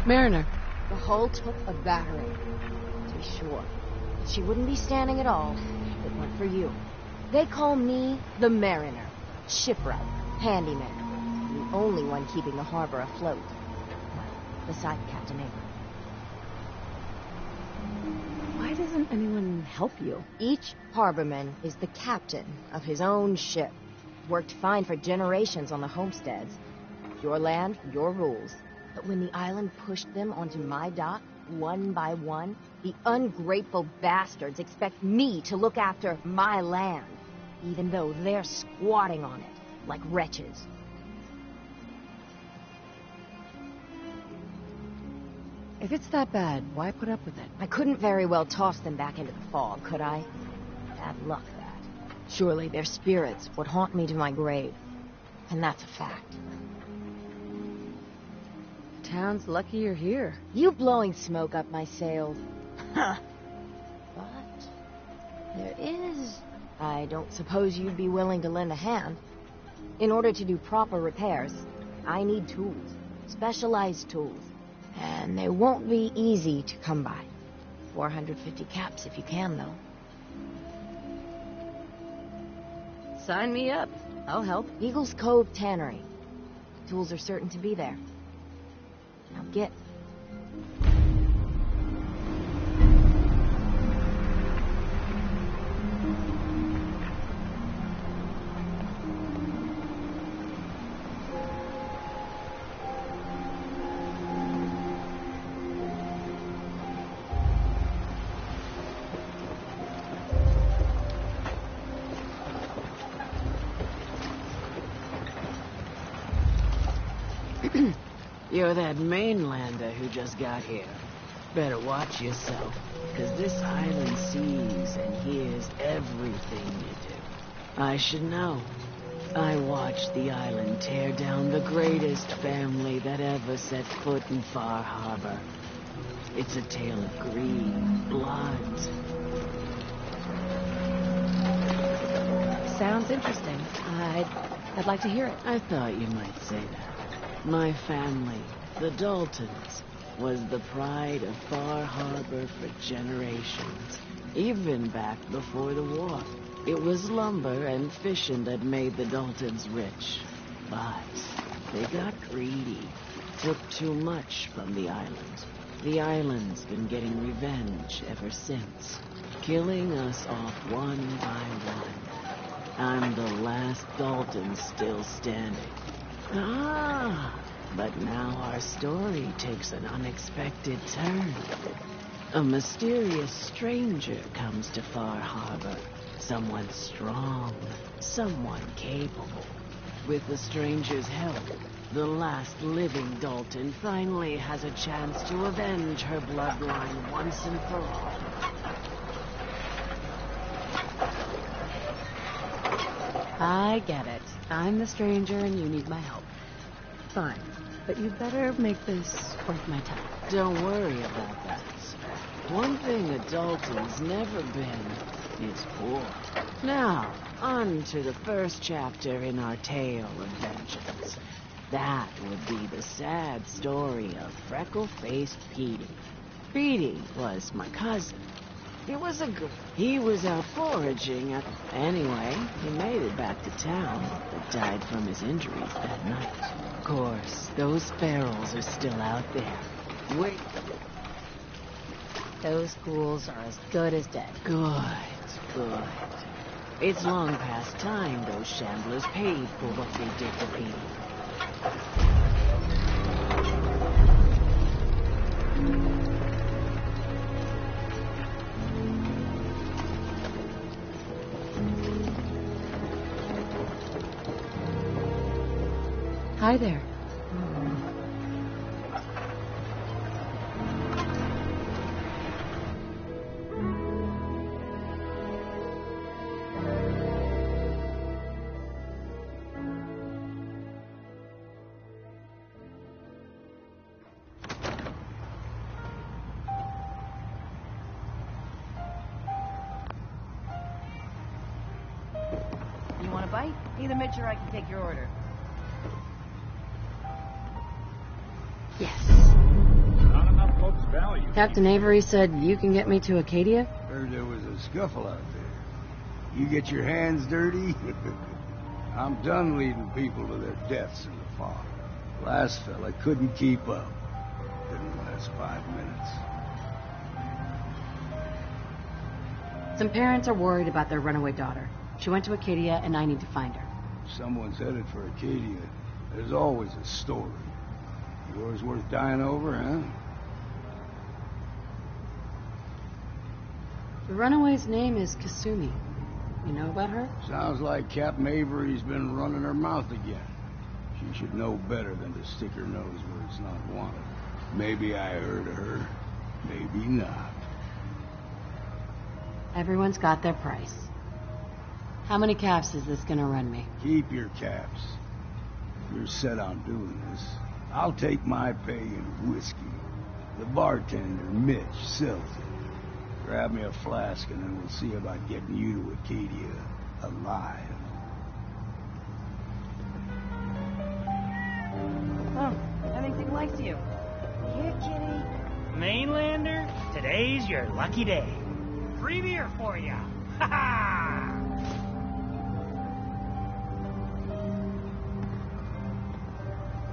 Mariner. The hull took a battering, to be sure. But she wouldn't be standing at all if it weren't for you. They call me the Mariner, shipwright, handyman, the only one keeping the harbor afloat. Beside Captain Avery. Why doesn't anyone help you? Each harborman is the captain of his own ship. Worked fine for generations on the homesteads. Your land, your rules. But when the island pushed them onto my dock, one by one, the ungrateful bastards expect me to look after my land, even though they're squatting on it like wretches. If it's that bad, why put up with it? I couldn't very well toss them back into the fog, could I? Bad luck, that. Surely their spirits would haunt me to my grave. And that's a fact. Town's lucky you're here. You blowing smoke up my sails. But there is... I don't suppose you'd be willing to lend a hand. In order to do proper repairs, I need tools. Specialized tools. And they won't be easy to come by. 450 caps if you can, though. Sign me up. I'll help. Eagle's Cove Tannery. Tools are certain to be there. Now get. You're that mainlander who just got here. Better watch yourself, because this island sees and hears everything you do. I should know. I watched the island tear down the greatest family that ever set foot in Far Harbor. It's a tale of greed, blood. Sounds interesting. I'd like to hear it. I thought you might say that. My family, the Daltons, was the pride of Far Harbor for generations. Even back before the war. It was lumber and fishing that made the Daltons rich. But they got greedy. Took too much from the island. The island's been getting revenge ever since. Killing us off one by one. I'm the last Dalton still standing. But now our story takes an unexpected turn. A mysterious stranger comes to Far Harbor. Someone strong, someone capable. With the stranger's help, the last living Dalton finally has a chance to avenge her bloodline once and for all. I get it. I'm the stranger and you need my help. Fine, but you better make this worth my time. Don't worry about that. One thing a Dalton's never been is poor. Now, on to the first chapter in our tale of vengeance. That would be the sad story of Freckle-Faced Petey. graffiti was my cousin. He was out foraging. Anyway, he made it back to town, but died from his injuries that night. Of course, those ferals are still out there. Wait. Those ghouls are as good as dead. Good. It's long past time those shamblers paid for what they did to people. Hi there. You want a bite? Either Mitch or I can take your order. Yes. Not enough folks value. Captain Avery said you can get me to Acadia? Heard there was a scuffle out there. You get your hands dirty? I'm done leading people to their deaths in the fog. Last fella couldn't keep up. Didn't last 5 minutes. Some parents are worried about their runaway daughter. She went to Acadia, and I need to find her. If someone's headed for Acadia, there's always a story. Yours worth dying over, huh? The runaway's name is Kasumi. You know about her? Sounds like Captain Avery's been running her mouth again. She should know better than to stick her nose where it's not wanted. Maybe I heard of her, maybe not. Everyone's got their price. How many caps is this gonna run me? Keep your caps. If you're set on doing this, I'll take my pay in whiskey. The bartender, Mitch, sells it. Grab me a flask and then we'll see about getting you to Acadia alive. Oh, I think he likes you. Here, kitty. Mainlander, today's your lucky day. Free beer for ya. Ha ha!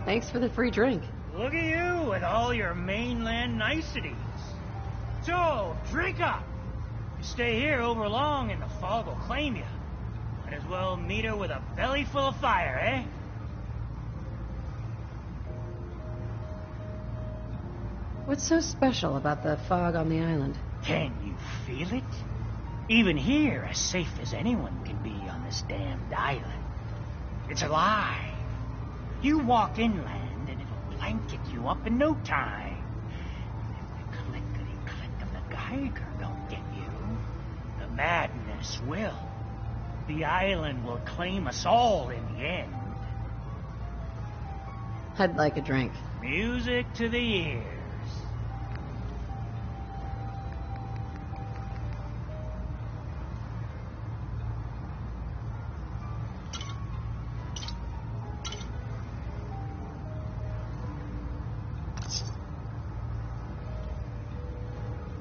Thanks for the free drink. Look at you with all your mainland niceties. So, drink up. You stay here over long and the fog will claim you. Might as well meet her with a belly full of fire, eh? What's so special about the fog on the island? Can you feel it? Even here, as safe as anyone can be on this damned island. It's alive. You walk inland and it'll blanket you up in no time. If the clickety-click of the Geiger don't get you, the madness will. The island will claim us all in the end. I'd like a drink. Music to the ears.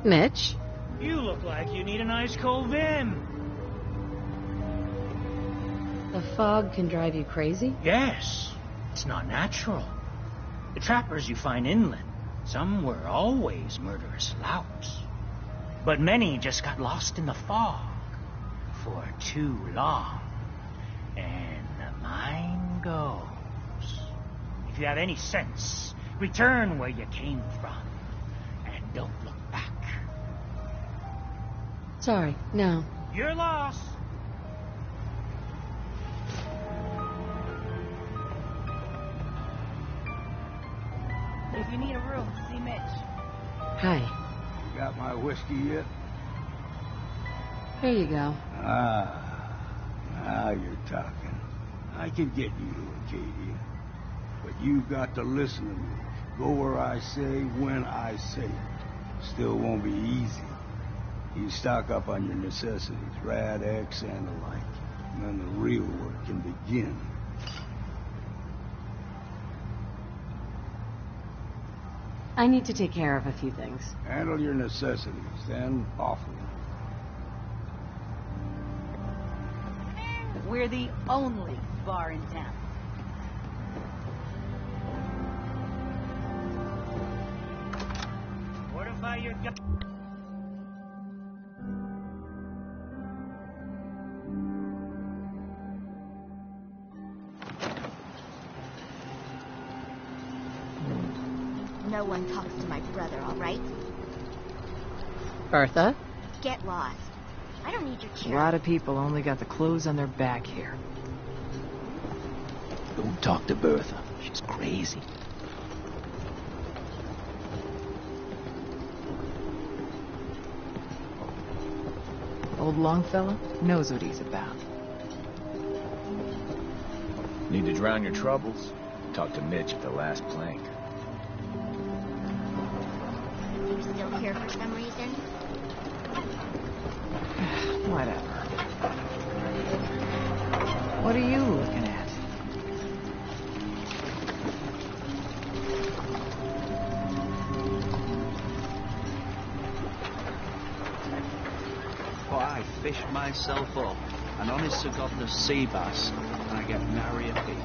Mitch? You look like you need an ice cold vim. The fog can drive you crazy? Yes. It's not natural. The trappers you find inland, some were always murderous louts. But many just got lost in the fog for too long. And the mind goes. If you have any sense, return where you came from. And don't look back. Sorry, no. You're lost. If you need a room, see Mitch. Hi. You got my whiskey yet? Here you go. Ah, now you're talking. I can get you to Acadia. But you've got to listen to me. Go where I say, when I say it. Still won't be easy. You stock up on your necessities, Rad X and the like. And then the real work can begin. I need to take care of a few things. Handle your necessities, then off with it. We're the only bar in town. What about your gun? No one talks to my brother, all right? Bertha? Get lost. I don't need your A charity. lot of people only got the clothes on their back here. Don't talk to Bertha. She's crazy. Old Longfellow knows what he's about. Need to drown your troubles? Talk to Mitch at the last plank. You still here for some reason? Whatever. What are you looking at? Well, I fished myself up, and honest to God, the sea bass, and I get nary a peep.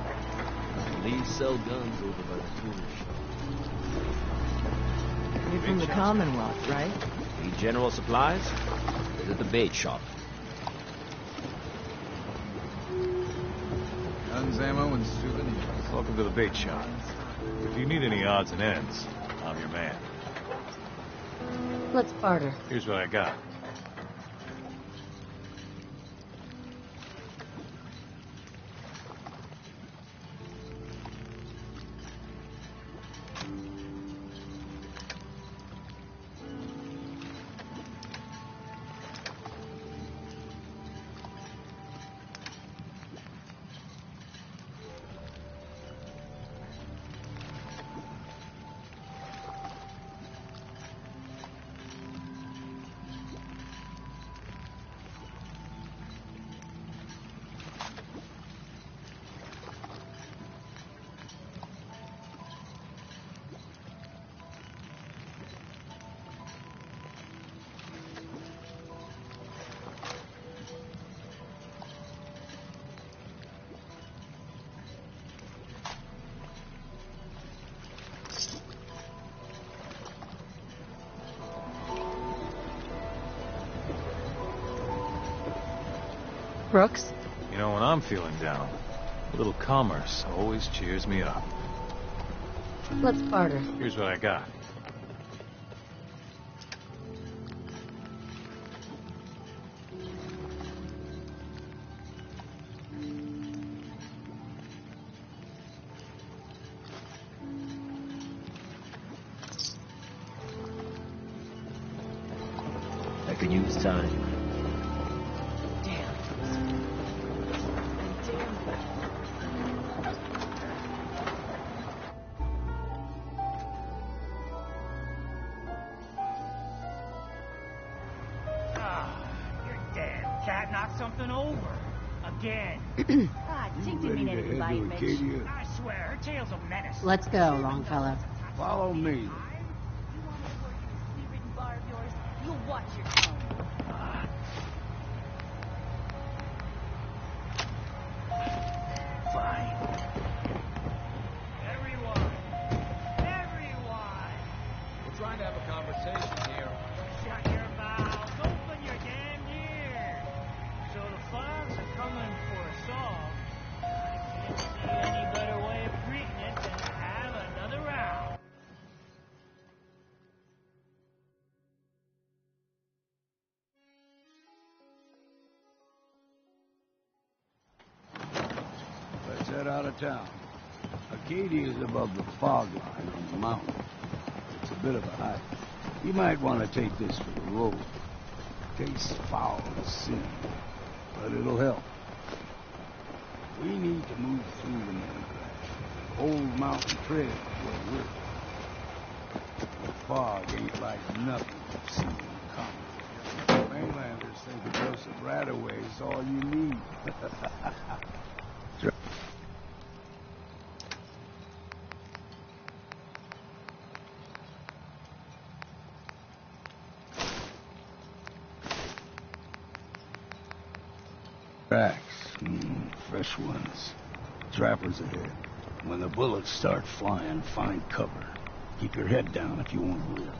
These sell guns over by the tool shop. You're from the Commonwealth, right? Need general supplies? Visit the bait shop. Guns, ammo, and souvenirs. Welcome to the bait shop. If you need any odds and ends, I'm your man. Let's barter. Here's what I got. Brooks? You know, when I'm feeling down, a little commerce always cheers me up. Let's barter. Here's what I got. I could use time. Cat knocked something over. Again. God, You didn't ready mean to anything head by to it, Mitch. Acadia? I swear, her tail's a menace. Let's go, Longfellow. Follow me. You want to work in this flea-ridden bar of yours? You'll watch your tongue. Fine. Everyone! We're trying to have a conversation here. Shut your mouths! Open your damn ears! So the Fogs are coming for us all. I can't see any better way of greeting it than to have another round. Let's head out of town. Acadia is above the fog line on the mountain. It's a bit of a hike. You might want to take this for the road. Tastes foul as sin, but it'll help. We need to move through the main branch. Old mountain trail is where we're. The fog ain't like nothing we've seen in common. Mainlanders think a dose of Radaway is all you need. tracks. Fresh ones. Trappers ahead. When the bullets start flying, find cover. Keep your head down if you want to live.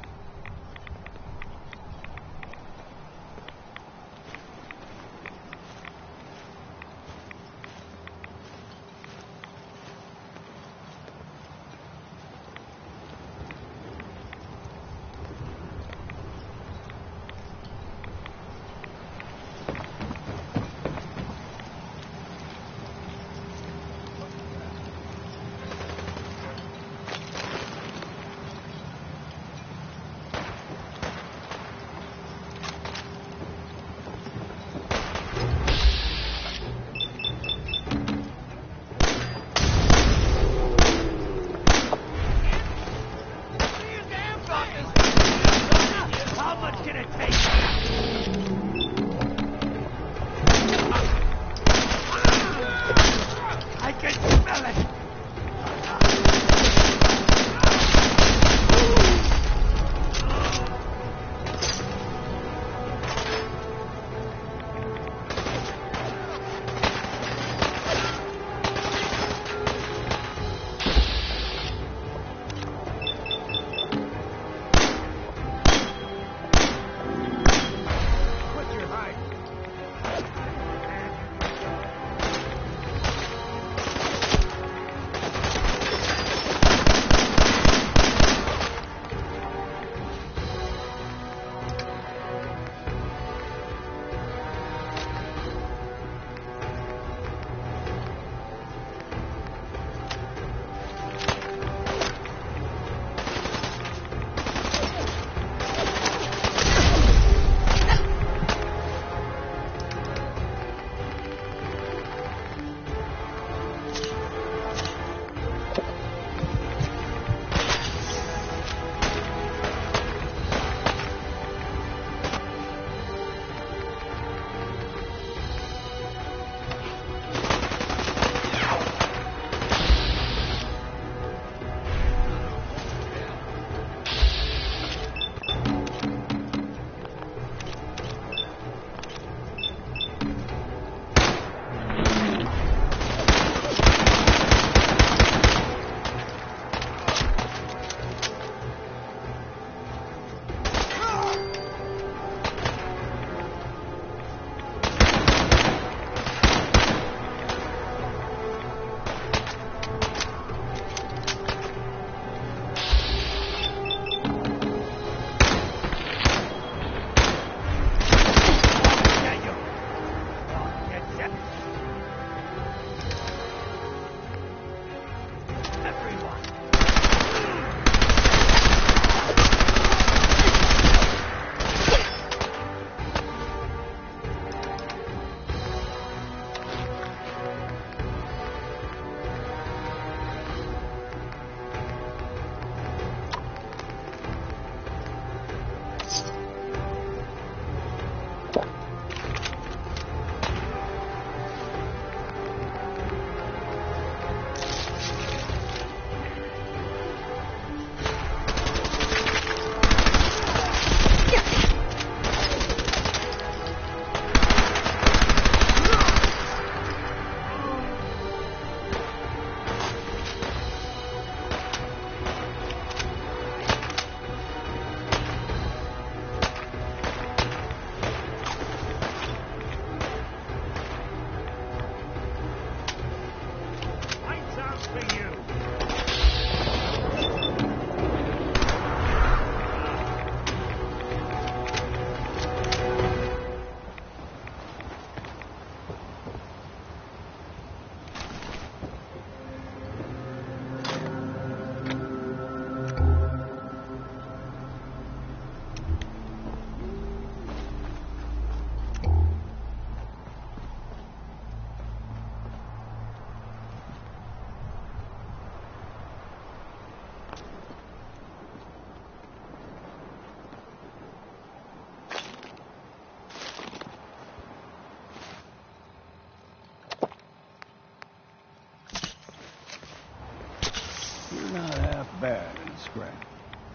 You're not half bad in a scrap.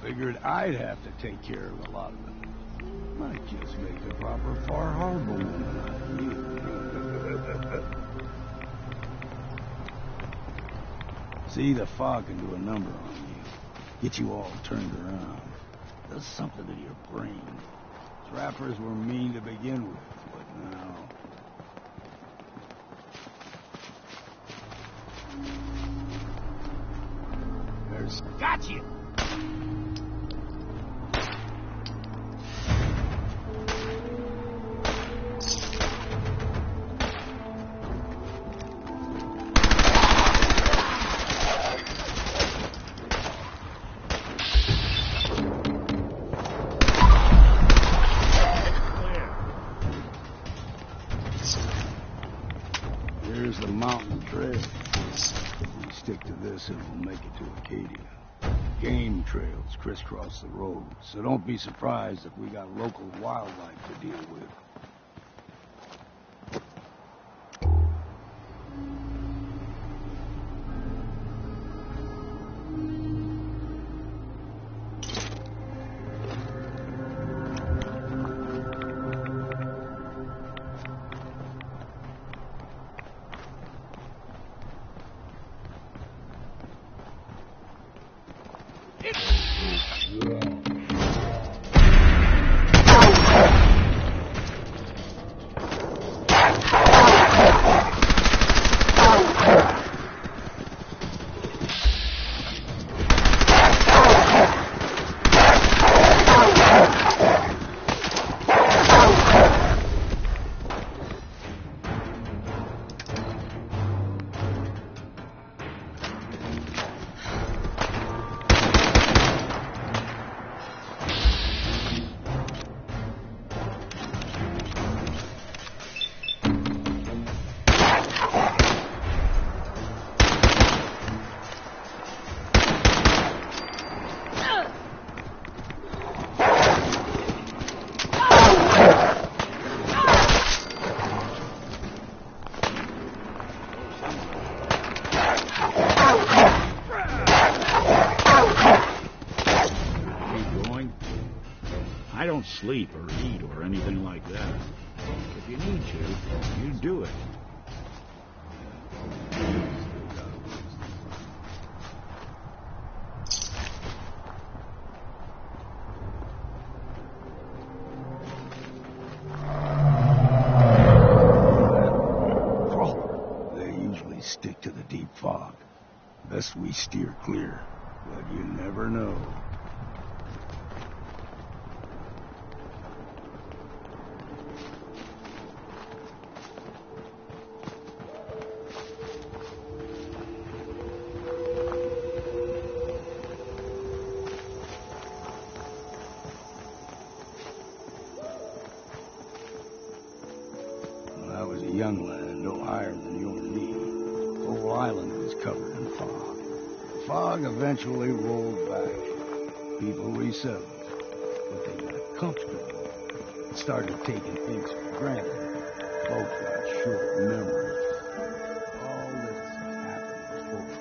Figured I'd have to take care of a lot of it. Might just make a proper Far Harbor woman out of you. See, the fog can do a number on you. Get you all turned around. Does something to your brain. Trappers were mean to begin with, but now... There's... Got you! Here's the mountain trail. We stick to this and we'll make it to Acadia. Game trails crisscross the road, so don't be surprised if we got local wildlife to deal with. I don't sleep or eat or anything like that. If you need to, you do it. They usually stick to the deep fog. Best we steer clear, but you never know. When I was a young lad, no higher than you and me, the whole island was covered in fog. The fog eventually rolled back. People resettled, but they got comfortable and started taking things for granted. Folks got short memories. All this happened before.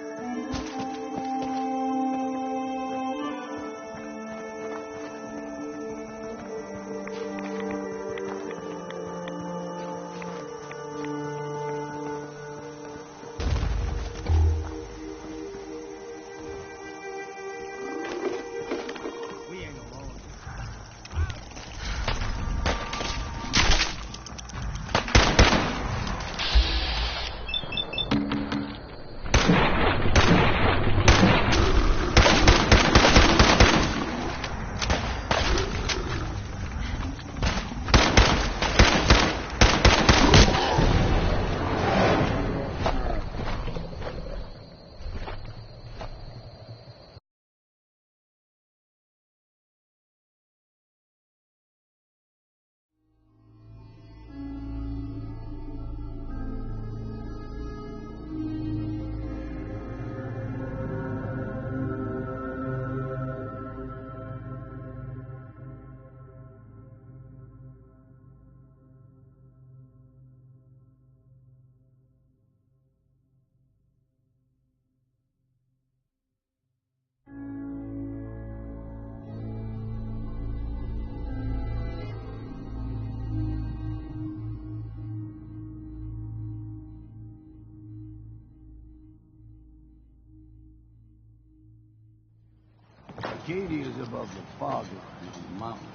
Arcadia is above the fog line on the mountain.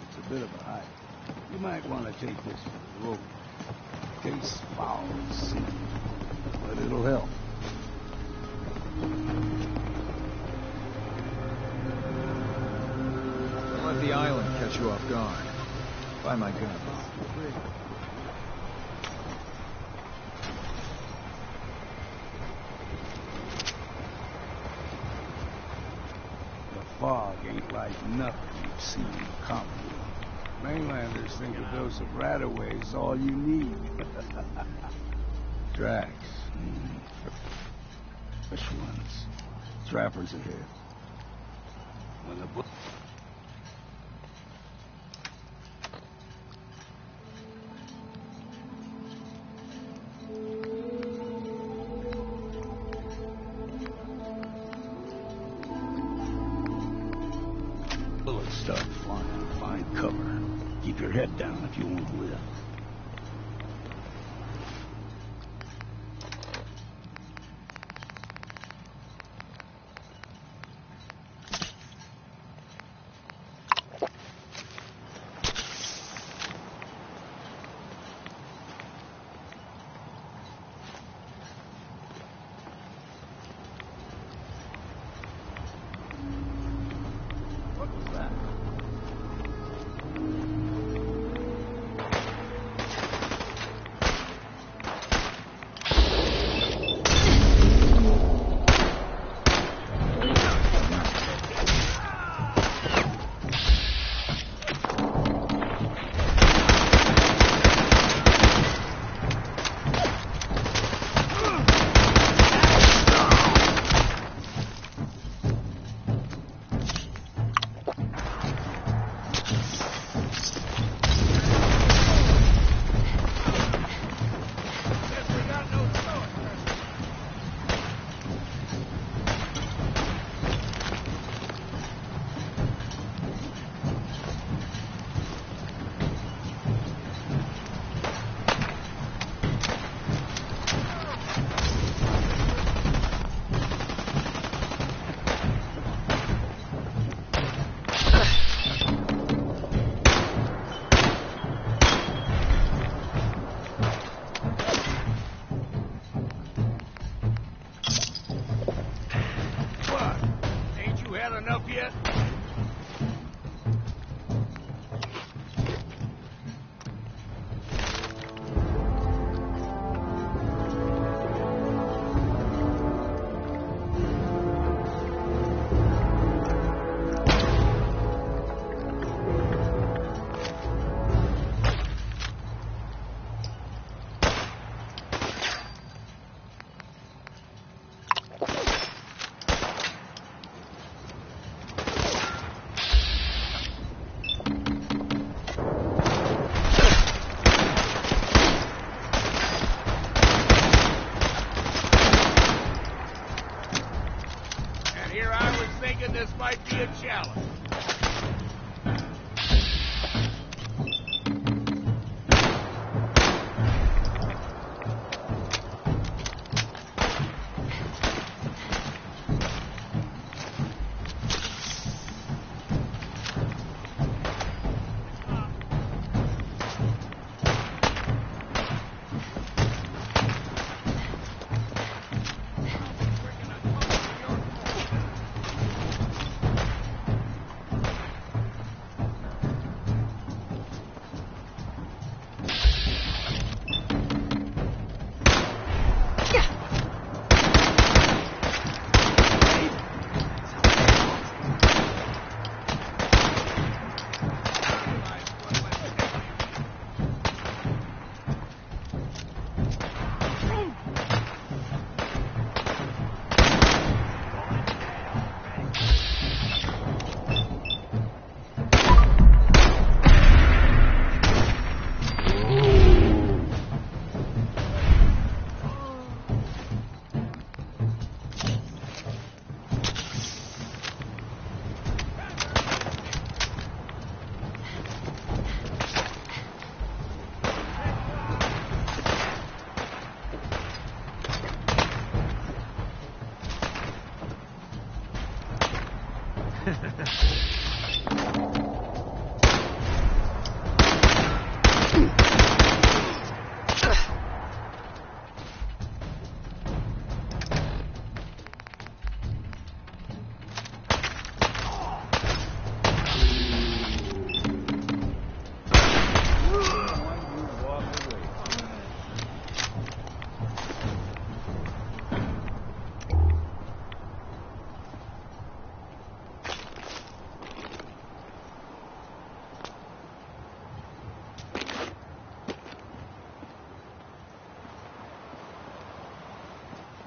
It's a bit of a hike. You might want to take this road. Case foul at sea. But it'll help. Don't let the island catch you off guard. Buy my gun. The fog ain't like nothing you've seen in Compton. Mainlanders think a dose of Radaway is all you need. Tracks. Fresh ones. Trappers ahead. When the bullets start flying, find cover. Keep your head down if you want to live.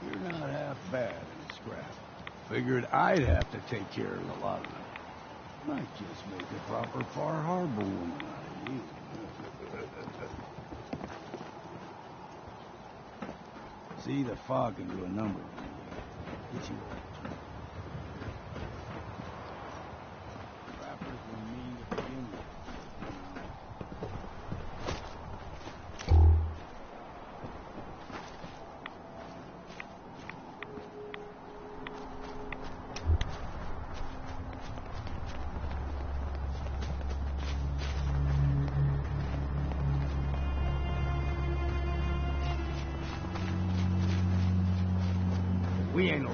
You're not half bad in scrap. Figured I'd have to take care of a lot of them. Might just make a proper Far Harbor woman out of you. See, the fog can do a number on you. Get you trappers were mean to begin with. We ain't no...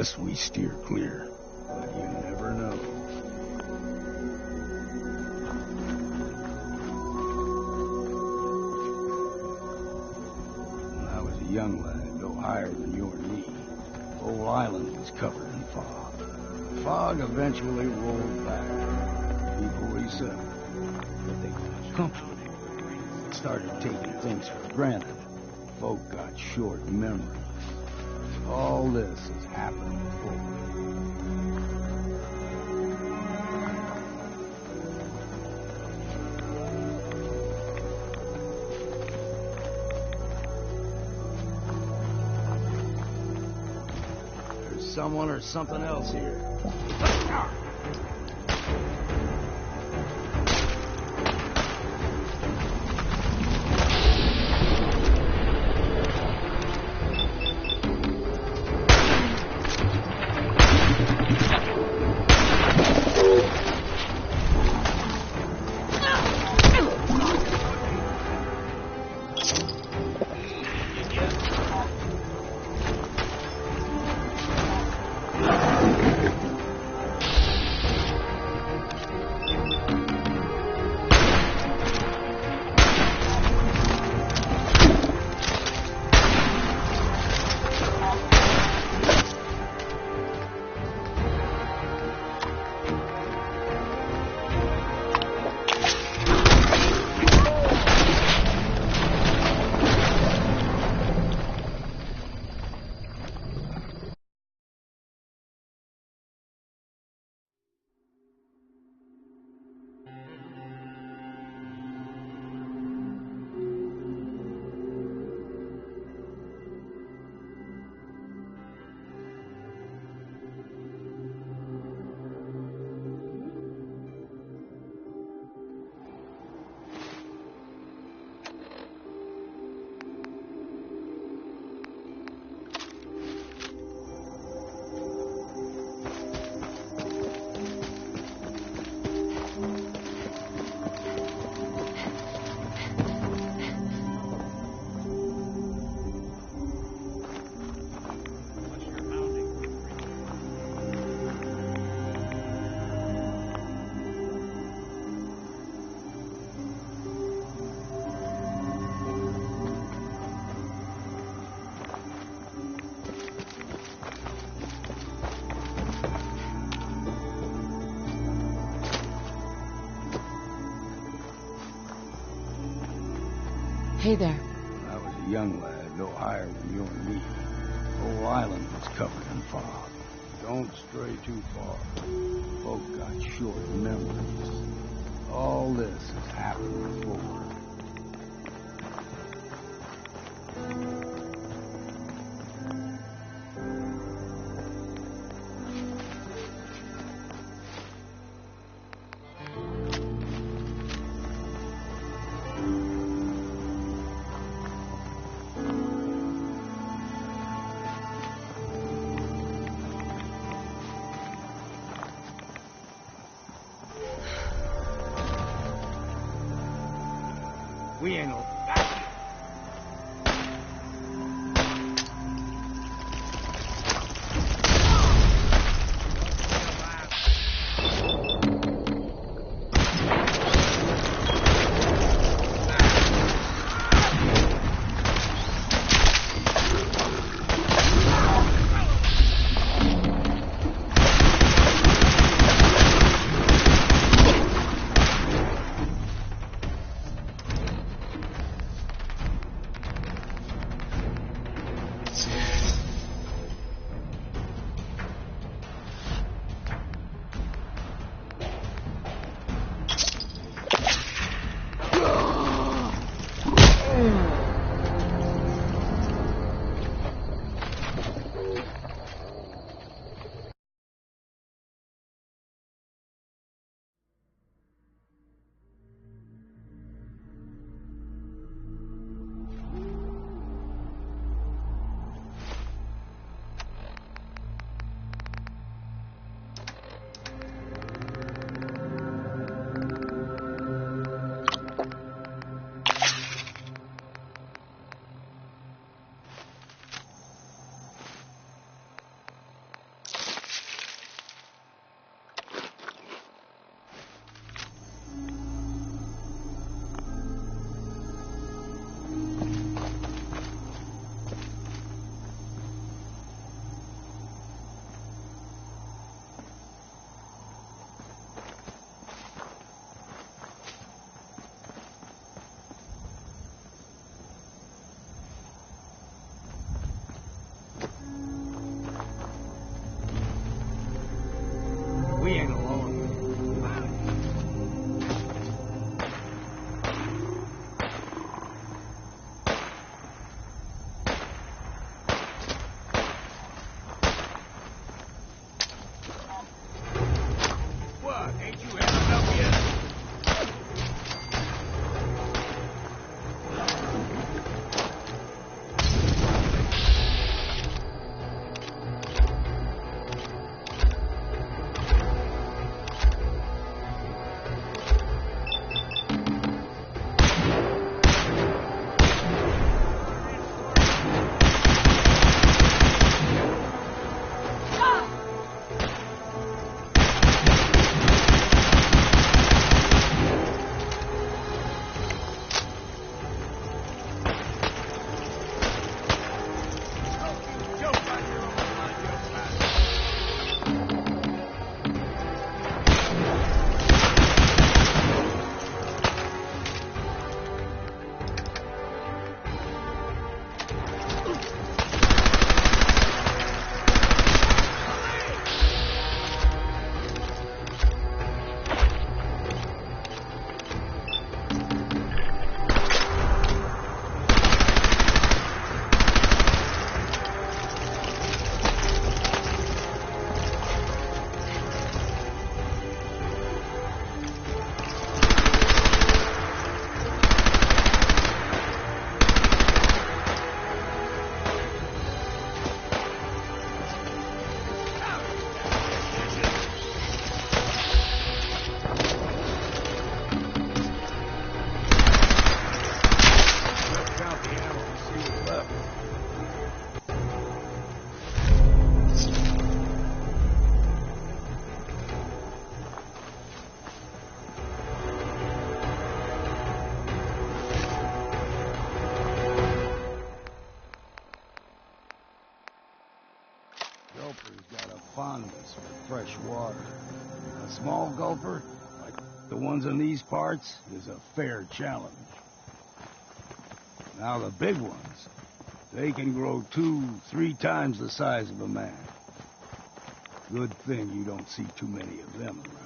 best we steer clear. But you never know. When I was a young lad, no higher than your knee, the whole island was covered in fog. The fog eventually rolled back. People resettled. But they got comfortable. Started taking things for granted. Folk got short memories. All this has happened before. There's someone or something else here. Hey there. When I was a young lad, no higher than your knee, the whole island was covered in fog. Don't stray too far. Folk got short memories. All this has happened before. We ain't open back. gulper's got a fondness for fresh water. A small gulper, like the ones in these parts, is a fair challenge. Now the big ones, they can grow 2-3 times the size of a man. Good thing you don't see too many of them around.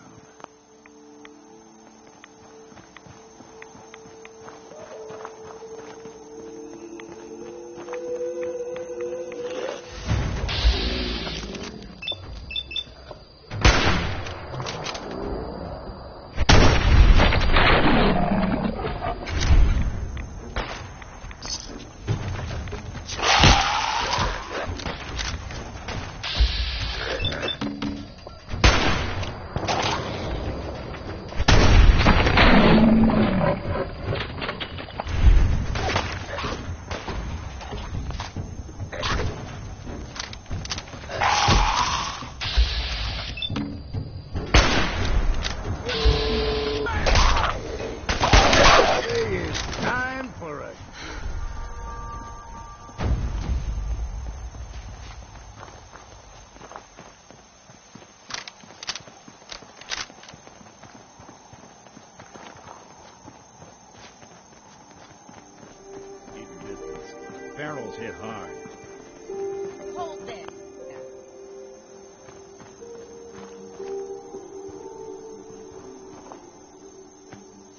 Barrels hit hard. Hold there.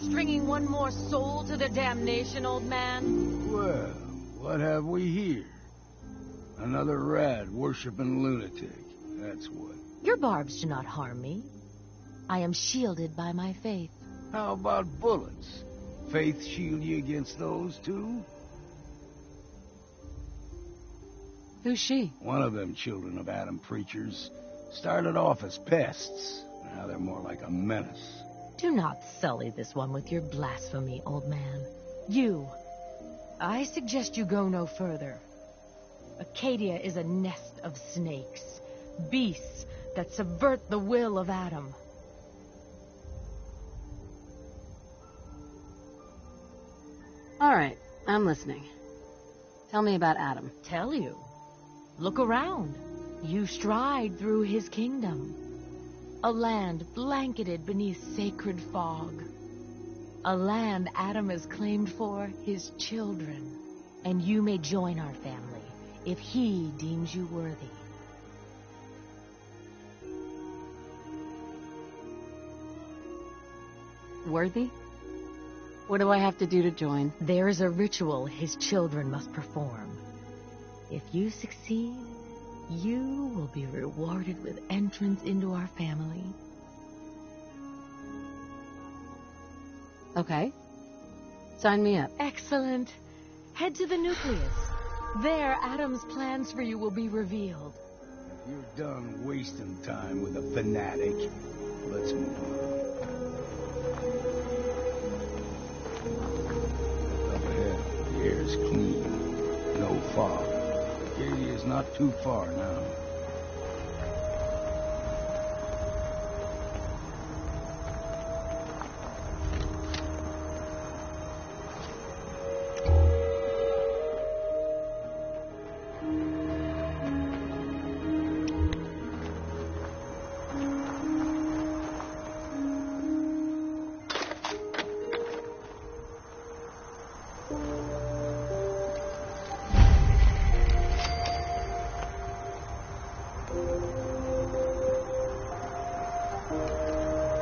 Stringing one more soul to the damnation, old man? Well, what have we here? Another rad worshipping lunatic. That's what. Your barbs do not harm me. I am shielded by my faith. How about bullets? Faith shield you against those too? Who's she? One of them children of Adam preachers. Started off as pests. Now they're more like a menace. Do not sully this one with your blasphemy, old man. I suggest you go no further. Acadia is a nest of snakes. Beasts that subvert the will of Adam. All right, I'm listening. Tell me about Adam. Tell you? Look around. You stride through his kingdom. A land blanketed beneath sacred fog. A land Adam has claimed for his children. And you may join our family if he deems you worthy. Worthy? What do I have to do to join? There is a ritual his children must perform. If you succeed, you will be rewarded with entrance into our family. Okay. Sign me up. Excellent. Head to the nucleus. There, Adam's plans for you will be revealed. If you're done wasting time with a fanatic, let's move on. Up ahead, the air's clean. No fog. Acadia's not too far now.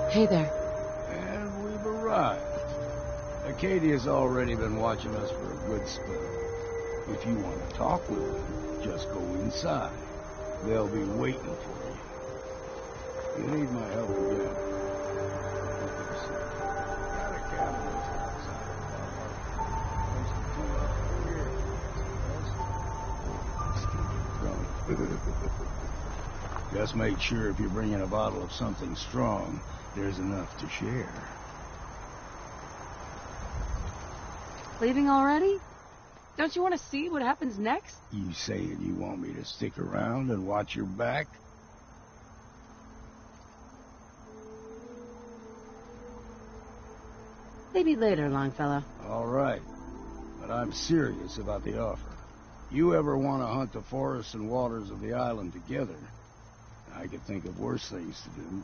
Hey there. And we've arrived. Acadia's already been watching us for a good spell. If you want to talk with them, just go inside. They'll be waiting for you. You need my help again. Got a cabin outside of our Just make sure if you're bringing a bottle of something strong, there's enough to share. Leaving already? Don't you want to see what happens next? You saying you want me to stick around and watch your back? Maybe later, Longfellow. All right. But I'm serious about the offer. you ever want to hunt the forests and waters of the island together, I could think of worse things to do.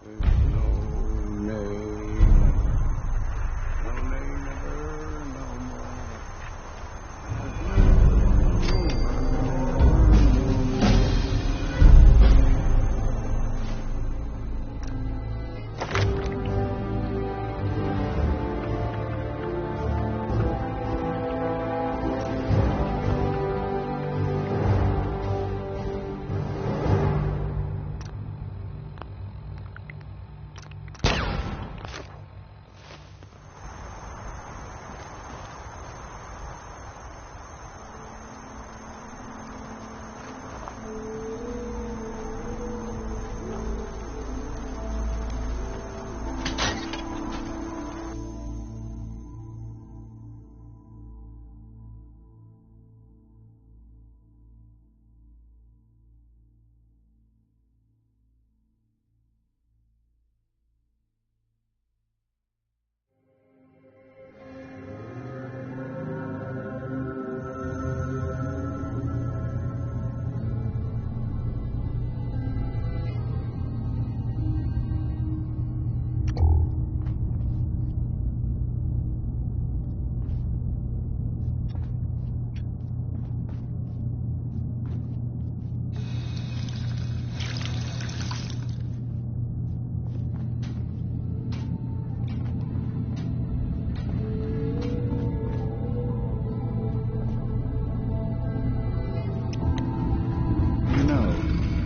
There's no name of her, no more.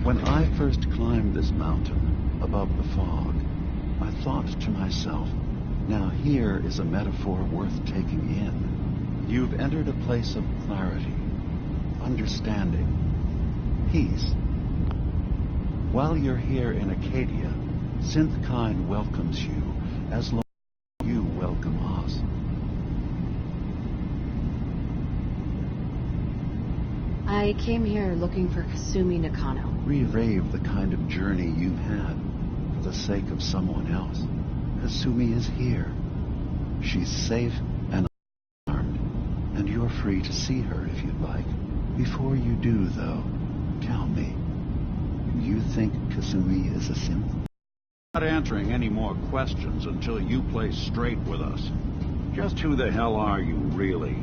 When I first climbed this mountain above the fog, I thought to myself, now here is a metaphor worth taking in. You've entered a place of clarity, understanding, peace. While you're here in Acadia, Synthkind welcomes you as long as you welcome us. I came here looking for Kasumi Nakano. Relive the kind of journey you had for the sake of someone else. Kasumi is here. She's safe and unarmed, and you're free to see her if you'd like. Before you do, though, tell me, you think Kasumi is a synth? Not answering any more questions until you play straight with us. Just who the hell are you, really?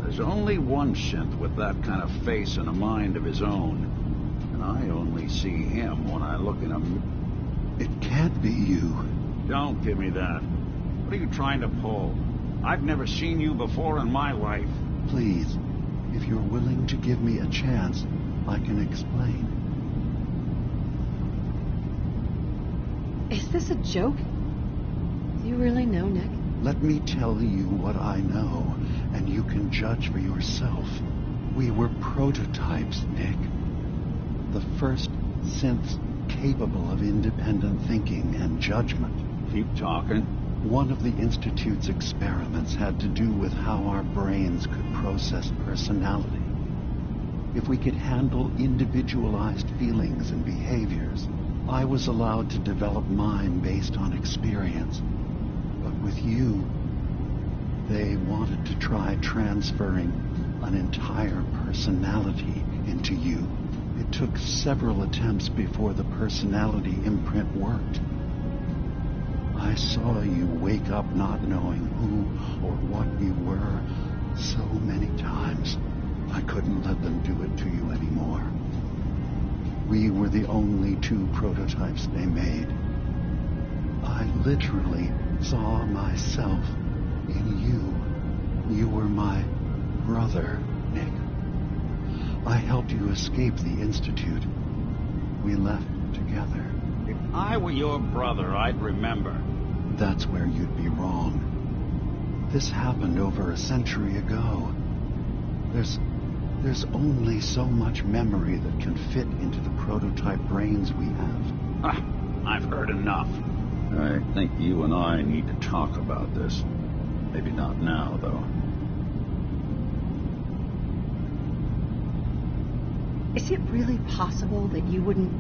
There's only one synth with that kind of face and a mind of his own. And I only see him when I look in him. It can't be you. Don't give me that. What are you trying to pull? I've never seen you before in my life. Please, if you're willing to give me a chance, I can explain. Is this a joke? Do you really know, Nick? Let me tell you what I know, and you can judge for yourself. We were prototypes, Nick. The first synths capable of independent thinking and judgment. Keep talking. One of the Institute's experiments had to do with how our brains could process personality. If we could handle individualized feelings and behaviors, I was allowed to develop mine based on experience. But with you, they wanted to try transferring an entire personality into you. It took several attempts before the personality imprint worked. I saw you wake up not knowing who or what you were so many times. I couldn't let them do it to you anymore. We were the only two prototypes they made. I literally saw myself in you. You were my brother, Nick. I helped you escape the Institute. We left together. If I were your brother, I'd remember. That's where you'd be wrong. This happened over a century ago. There's only so much memory that can fit into the prototype brains we have. I've heard enough. I think you and I need to talk about this. Maybe not now, though. Is it really possible that you wouldn't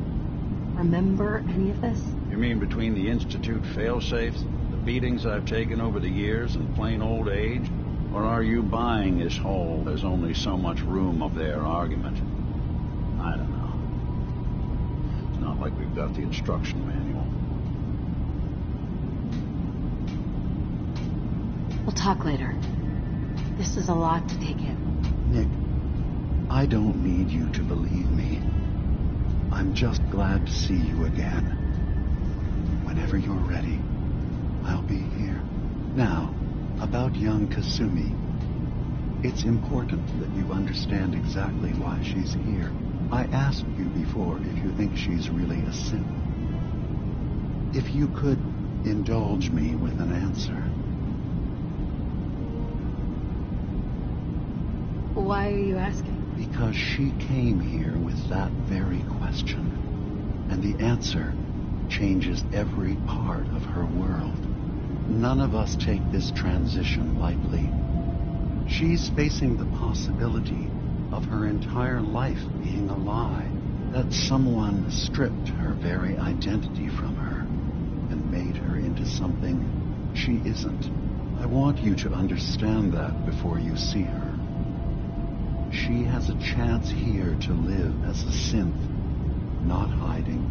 remember any of this? You mean between the Institute failsafes, the beatings I've taken over the years, and plain old age? Or are you buying this whole "there's only so much room up there" argument? I don't know. It's not like we've got the instruction manual. We'll talk later. This is a lot to take in. Nick, I don't need you to believe me. I'm just glad to see you again. Whenever you're ready, I'll be here. Now, about young Kasumi. It's important that you understand exactly why she's here. I asked you before if you think she's really a synth. If you could indulge me with an answer. Why are you asking? Because she came here with that very question. And the answer changes every part of her world. None of us take this transition lightly. She's facing the possibility of her entire life being a lie, that someone stripped her very identity from her and made her into something she isn't. I want you to understand that before you see her. She has a chance here to live as a synth, not hiding,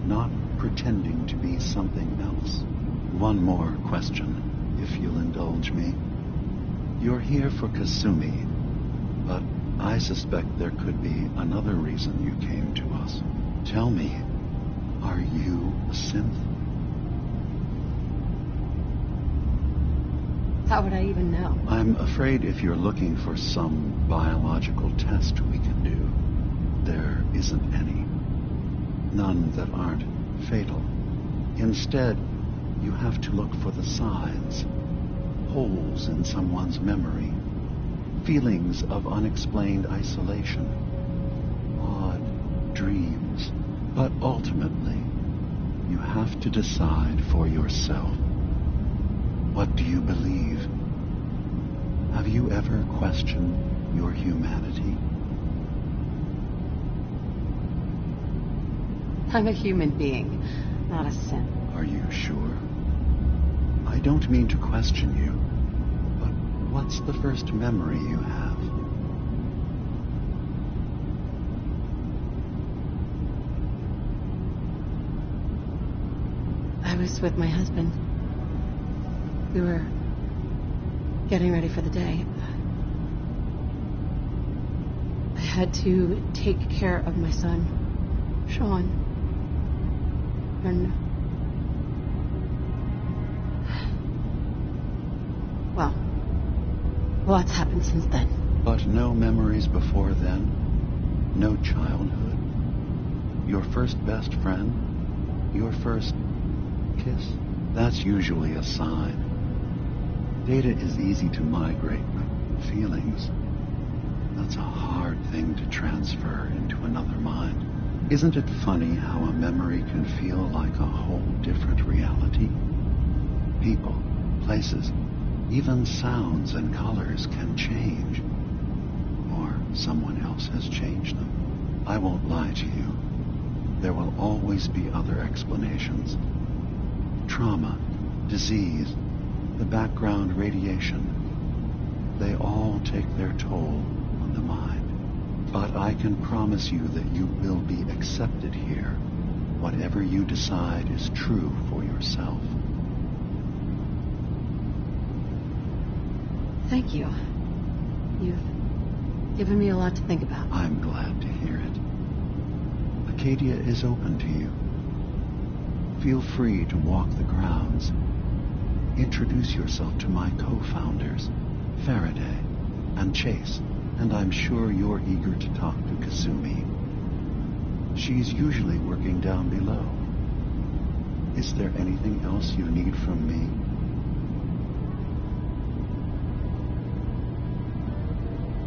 not pretending to be something else. One more question, if you'll indulge me. You're here for Kasumi, but I suspect there could be another reason you came to us. Tell me, are you a synth? How would I even know? I'm afraid if you're looking for some biological test we can do, there isn't any. None that aren't fatal. Instead, you have to look for the signs, holes in someone's memory, feelings of unexplained isolation, odd dreams. But ultimately, you have to decide for yourself. What do you believe? Have you ever questioned your humanity? I'm a human being, not a synth. Are you sure? I don't mean to question you, but what's the first memory you have? I was with my husband. We were getting ready for the day. I had to take care of my son, Sean. And well, lots happened since then. But no memories before then? No childhood? Your first best friend? Your first kiss? That's usually a sign. Data is easy to migrate, but feelings, that's a hard thing to transfer into another mind. Isn't it funny how a memory can feel like a whole different reality? People, places, even sounds and colors can change. Or someone else has changed them. I won't lie to you. There will always be other explanations. Trauma, disease, the background radiation, they all take their toll on the mind. But I can promise you that you will be accepted here, whatever you decide is true for yourself. Thank you. You've given me a lot to think about. I'm glad to hear it. Acadia is open to you. Feel free to walk the grounds. Introduce yourself to my co-founders, Faraday and Chase, and I'm sure you're eager to talk to Kasumi. She's usually working down below. Is there anything else you need from me?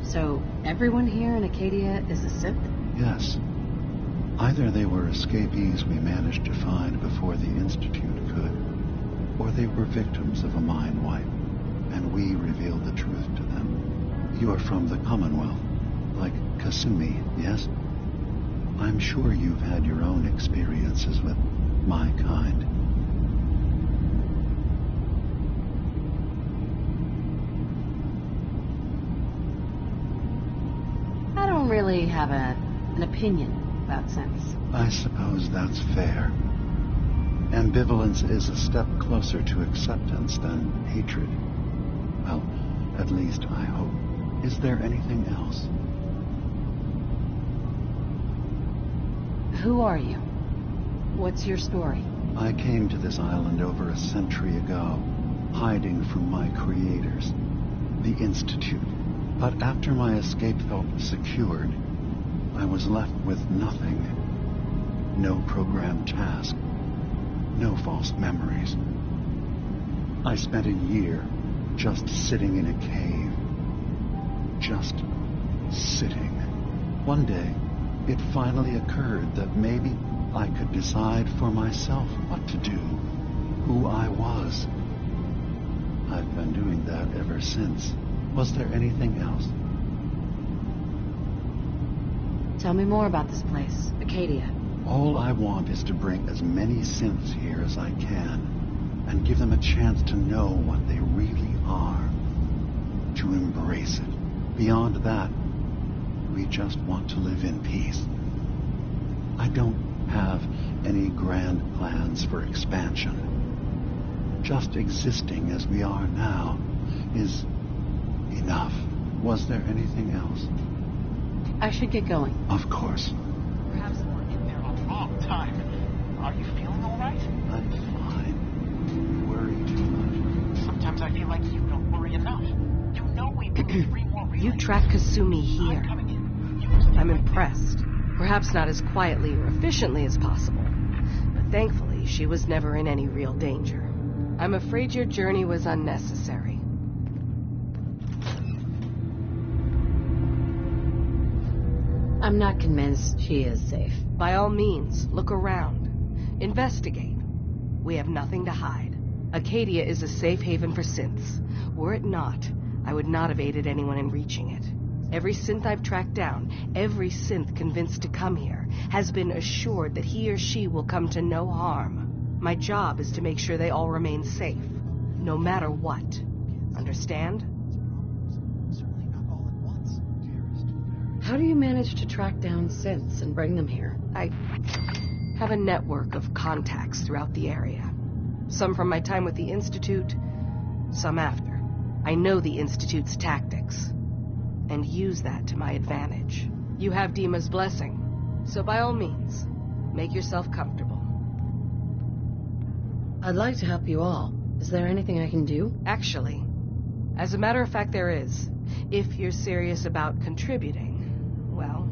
So, everyone here in Acadia is a synth? Yes. Either they were escapees we managed to find before the Institute could, or they were victims of a mind wipe, and we revealed the truth to them. You are from the Commonwealth, like Kasumi, yes? I'm sure you've had your own experiences with my kind. really have an opinion about synths. I suppose that's fair. Ambivalence is a step closer to acceptance than hatred. Well, at least I hope. Is there anything else? Who are you? What's your story? I came to this island over a century ago, hiding from my creators, the Institute. But after my escape felt secured, I was left with nothing. No programmed task. No false memories. I spent a year just sitting in a cave. Just sitting. One day, it finally occurred that maybe I could decide for myself what to do, who I was. I've been doing that ever since. Was there anything else? Tell me more about this place, Acadia. All I want is to bring as many synths here as I can, and give them a chance to know what they really are, to embrace it. Beyond that, we just want to live in peace. I don't have any grand plans for expansion. Just existing as we are now is enough. Was there anything else? I should get going. Of course. Perhaps we're in there on the wrong time. Are you feeling all right? I'm fine. You worry too much. Sometimes I feel like you don't worry enough. You know we need 3 more relays. You tracked Kasumi here. I'm impressed. Perhaps not as quietly or efficiently as possible, but thankfully she was never in any real danger. I'm afraid your journey was unnecessary. I'm not convinced she is safe. By all means, look around. Investigate. We have nothing to hide. Acadia is a safe haven for synths. Were it not, I would not have aided anyone in reaching it. Every synth I've tracked down, every synth convinced to come here, has been assured that he or she will come to no harm. My job is to make sure they all remain safe, no matter what. Understand? How do you manage to track down synths and bring them here? I have a network of contacts throughout the area. Some from my time with the Institute, some after. I know the Institute's tactics, and use that to my advantage. You have Dima's blessing, so by all means, make yourself comfortable. I'd like to help you all. Is there anything I can do? Actually, as a matter of fact, there is. If you're serious about contributing, well,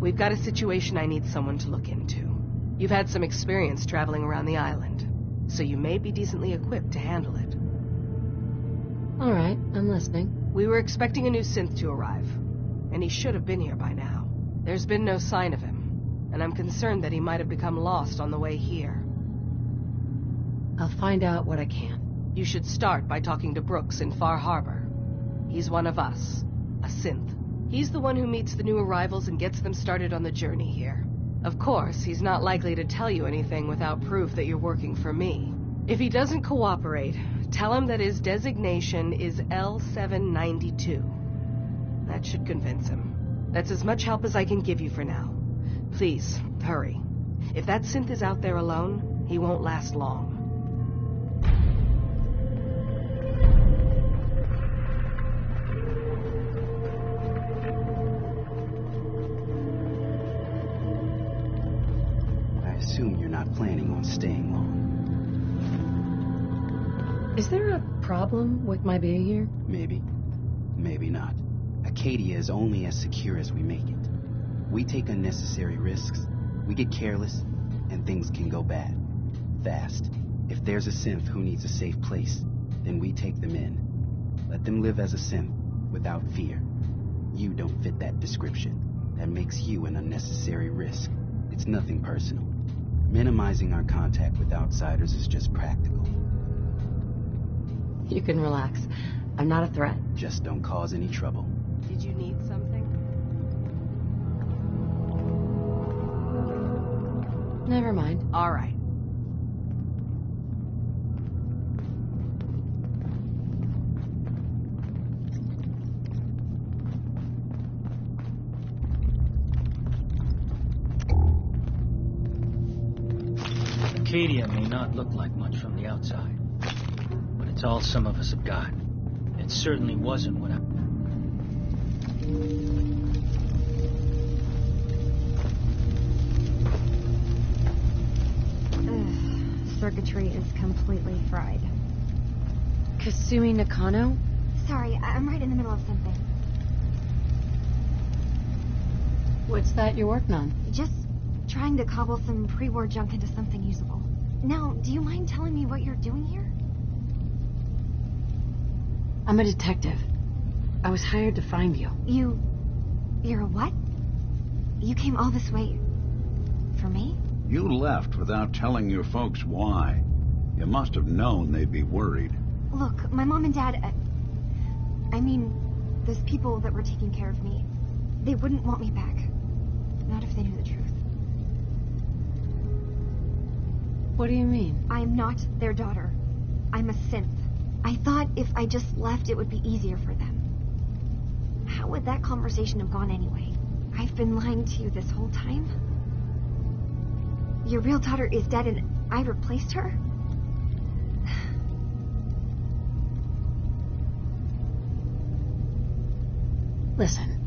we've got a situation I need someone to look into. You've had some experience traveling around the island, so you may be decently equipped to handle it. All right, I'm listening. We were expecting a new synth to arrive, and he should have been here by now. There's been no sign of him, and I'm concerned that he might have become lost on the way here. I'll find out what I can. You should start by talking to Brooks in Far Harbor. He's one of us, a synth. He's the one who meets the new arrivals and gets them started on the journey here. Of course, he's not likely to tell you anything without proof that you're working for me. If he doesn't cooperate, tell him that his designation is L792. That should convince him. That's as much help as I can give you for now. Please, hurry. If that synth is out there alone, he won't last long. I assume you're not planning on staying long. Is there a problem with my being here? Maybe. Maybe not. Acadia is only as secure as we make it. We take unnecessary risks, we get careless, and things can go bad. Fast. If there's a synth who needs a safe place, then we take them in. Let them live as a synth, without fear. You don't fit that description. That makes you an unnecessary risk. It's nothing personal. Minimizing our contact with outsiders is just practical. You can relax. I'm not a threat. Just don't cause any trouble. Did you need something? Never mind. All right. Acadia may not look like much from the outside, but it's all some of us have got. It certainly wasn't what I... Circuitry is completely fried. Kasumi Nakano? Sorry, I'm right in the middle of something. What's that you're working on? Just trying to cobble some pre-war junk into something usable. Now, do you mind telling me what you're doing here? I'm a detective. I was hired to find you. You're a what? You came all this way... for me? You left without telling your folks why. You must have known they'd be worried. Look, my mom and dad... I mean, those people that were taking care of me, they wouldn't want me back. Not if they knew the truth. What do you mean? I'm not their daughter. I'm a synth. I thought if I just left, it would be easier for them. How would that conversation have gone anyway? I've been lying to you this whole time? Your real daughter is dead and I replaced her? Listen,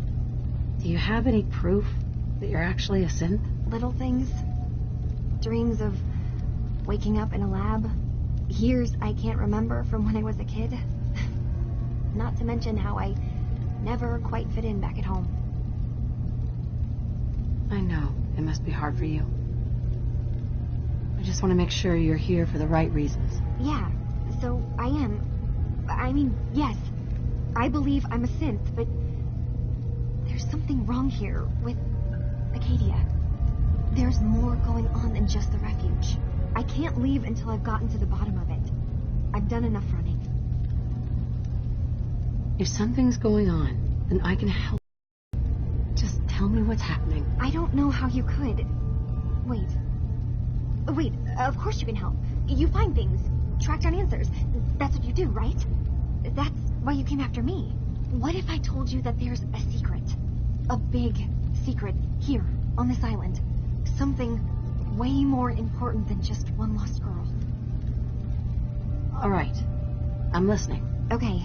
do you have any proof that you're actually a synth? Little things. Dreams of waking up in a lab. Years I can't remember from when I was a kid. Not to mention how I never quite fit in back at home. I know. It must be hard for you. I just want to make sure you're here for the right reasons. Yeah, so I am. I mean, yes, I believe I'm a synth, but there's something wrong here with Acadia. There's more going on than just the refuge. I can't leave until I've gotten to the bottom of it. I've done enough running. If something's going on, then I can help. Just tell me what's happening. I don't know how you could. Wait, of course you can help. You find things, track down answers. That's what you do, right? That's why you came after me. What if I told you that there's a secret? A big secret here, on this island. Something way more important than just one lost girl. All right. I'm listening. Okay.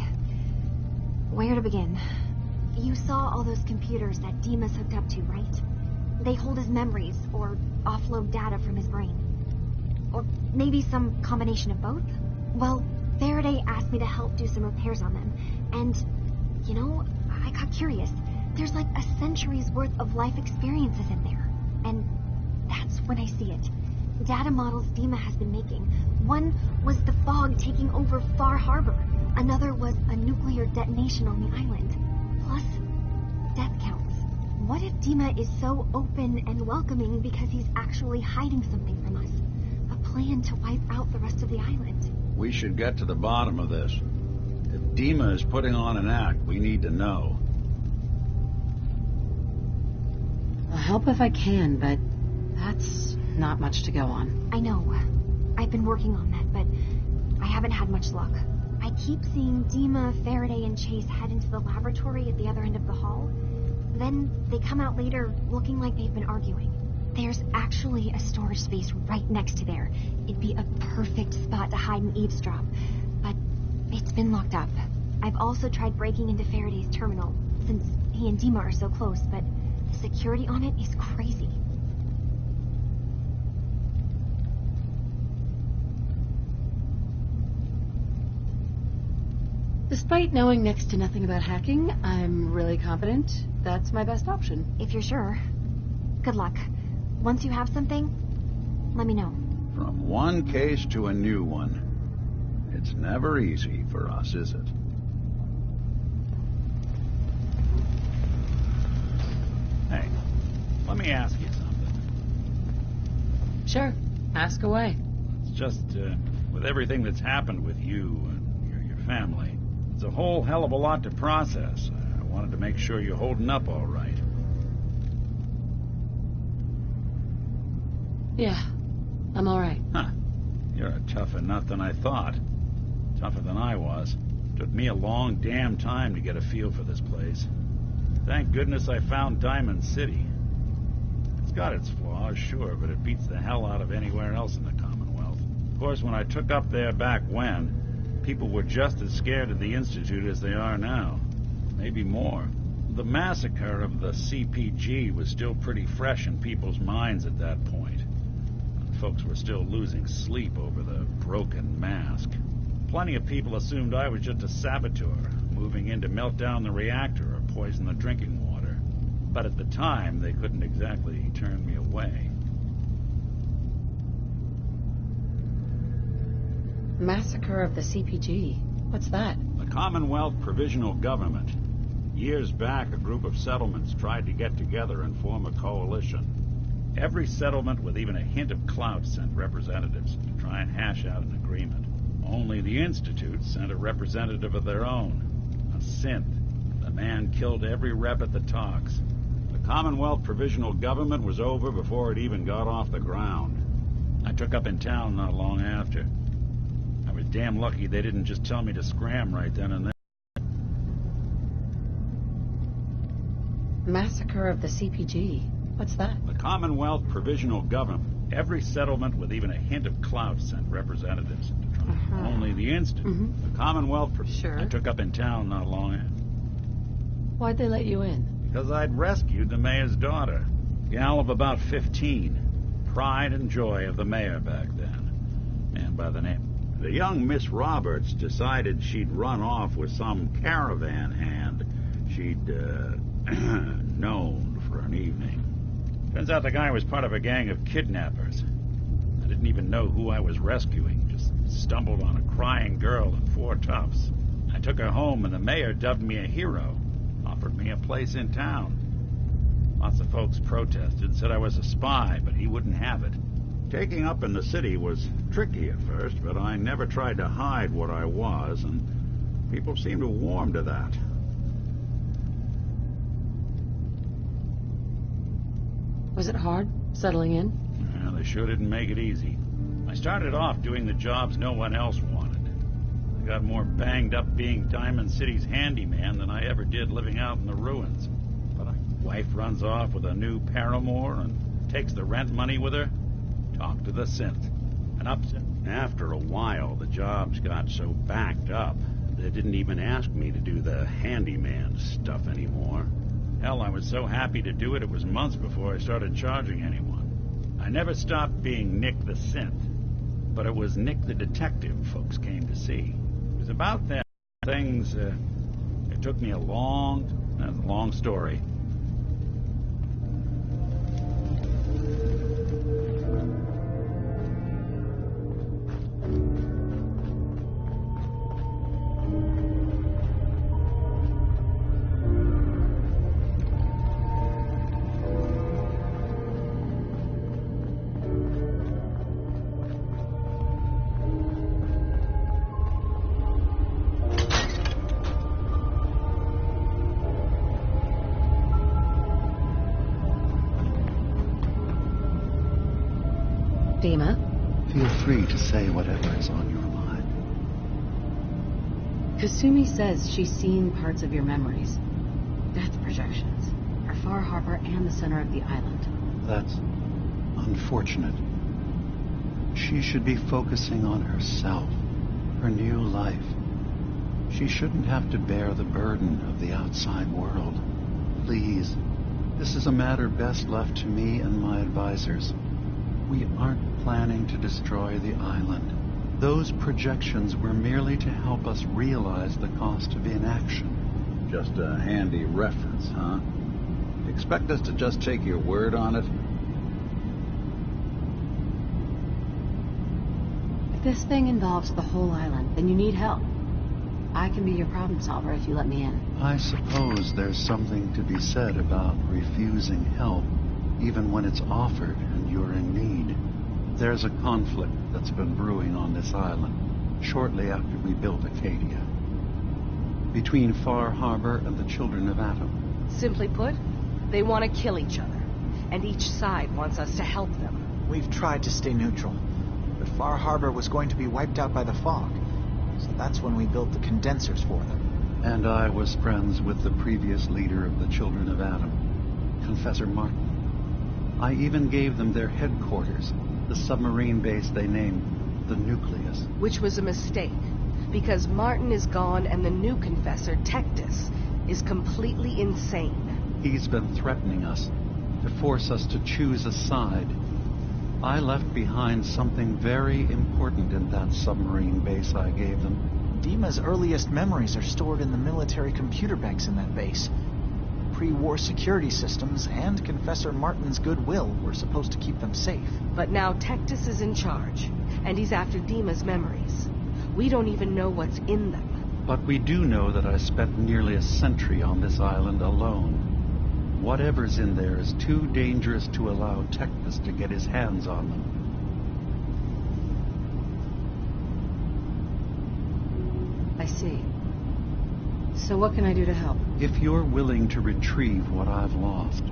Where to begin? You saw all those computers that Dima's hooked up to, right? They hold his memories, or offload data from his brain. Or maybe some combination of both? Well, Faraday asked me to help do some repairs on them. And, you know, I got curious. There's like a century's worth of life experiences in there. And that's when I see it. Data models Dima has been making. One was the fog taking over Far Harbor. Another was a nuclear detonation on the island. Plus, death counts. What if Dima is so open and welcoming because he's actually hiding something from us? A plan to wipe out the rest of the island. We should get to the bottom of this. If Dima is putting on an act, we need to know. I'll help if I can, but that's not much to go on. I know. I've been working on that, but I haven't had much luck. I keep seeing Dima, Faraday, and Chase head into the laboratory at the other end of the hall. Then they come out later looking like they've been arguing. There's actually a storage space right next to there. It'd be a perfect spot to hide and eavesdrop. But it's been locked up. I've also tried breaking into Faraday's terminal, since he and Dima are so close, but the security on it is crazy. Despite knowing next to nothing about hacking, I'm really confident that's my best option. If you're sure. Good luck. Once you have something, let me know. From one case to a new one. It's never easy for us, is it? Hey, let me ask you something. Sure. Ask away. It's just, with everything that's happened with you and your family, it's a whole hell of a lot to process. I wanted to make sure you're holding up all right. Yeah, I'm all right. Huh. You're a tougher nut than I thought. Tougher than I was. Took me a long damn time to get a feel for this place. Thank goodness I found Diamond City. It's got its flaws, sure, but it beats the hell out of anywhere else in the Commonwealth. Of course, when I took up there back when, people were just as scared of the Institute as they are now. Maybe more. The massacre of the CPG was still pretty fresh in people's minds at that point. Folks were still losing sleep over the broken mask. Plenty of people assumed I was just a saboteur, moving in to melt down the reactor or poison the drinking water. But at the time, they couldn't exactly turn me away. Massacre of the CPG. What's that? The Commonwealth Provisional Government. Years back, a group of settlements tried to get together and form a coalition. Every settlement with even a hint of clout sent representatives to try and hash out an agreement. Only the Institute sent a representative of their own, a synth. The man killed every rep at the talks. The Commonwealth Provisional Government was over before it even got off the ground. I took up in town not long after. I was damn lucky they didn't just tell me to scram right then and there. Massacre of the CPG. What's that? The Commonwealth Provisional Government. Every settlement with even a hint of clout sent representatives to try. Only the Institute. The Commonwealth... Sure. I took up in town not long after. Why'd they let you in? Because I'd rescued the mayor's daughter. Gal of about 15. Pride and joy of the mayor back then. Man by the name. The young Miss Roberts decided she'd run off with some caravan hand she'd, known for an evening. Turns out the guy was part of a gang of kidnappers. I didn't even know who I was rescuing. Just stumbled on a crying girl and 4 toughs. I took her home and the mayor dubbed me a hero. Offered me a place in town. Lots of folks protested, said I was a spy, but he wouldn't have it. Taking up in the city was tricky at first, but I never tried to hide what I was, and people seemed to warm to that. Was it hard, settling in? Well, they sure didn't make it easy. I started off doing the jobs no one else wanted. I got more banged up being Diamond City's handyman than I ever did living out in the ruins. But my wife runs off with a new paramour and takes the rent money with her. Talk to the synth. And upset. After a while, the jobs got so backed up, they didn't even ask me to do the handyman stuff anymore. Hell, I was so happy to do it, it was months before I started charging anyone. I never stopped being Nick the synth, but it was Nick the detective folks came to see. It was about them things, it took me a long story. Dima? Feel free to say whatever is on your mind. Kasumi says she's seen parts of your memories. Death projections. Her Far Harbor and the center of the island. That's unfortunate. She should be focusing on herself, her new life. She shouldn't have to bear the burden of the outside world. Please, this is a matter best left to me and my advisors. We aren't planning to destroy the island. Those projections were merely to help us realize the cost of inaction. Just a handy reference, huh? Expect us to just take your word on it? If this thing involves the whole island, then you need help. I can be your problem solver if you let me in. I suppose there's something to be said about refusing help, even when it's offered and you're in need. There's a conflict that's been brewing on this island shortly after we built Acadia, between Far Harbor and the children of Atom. Simply put, they want to kill each other, and each side wants us to help them. We've tried to stay neutral, but Far Harbor was going to be wiped out by the fog, so that's when we built the condensers for them. And I was friends with the previous leader of the children of Atom, Confessor Martin. I even gave them their headquarters, the submarine base they named the nucleus. Which was a mistake, because Martin is gone and the new confessor, Tectus, is completely insane. He's been threatening us, to force us to choose a side. I left behind something very important in that submarine base I gave them. Dima's earliest memories are stored in the military computer banks in that base. Pre-war security systems and Confessor Martin's goodwill were supposed to keep them safe. But now Tectus is in charge, and he's after Dima's memories. We don't even know what's in them. But we do know that I spent nearly a century on this island alone. Whatever's in there is too dangerous to allow Tectus to get his hands on them. I see. So what can I do to help? If you're willing to retrieve what I've lost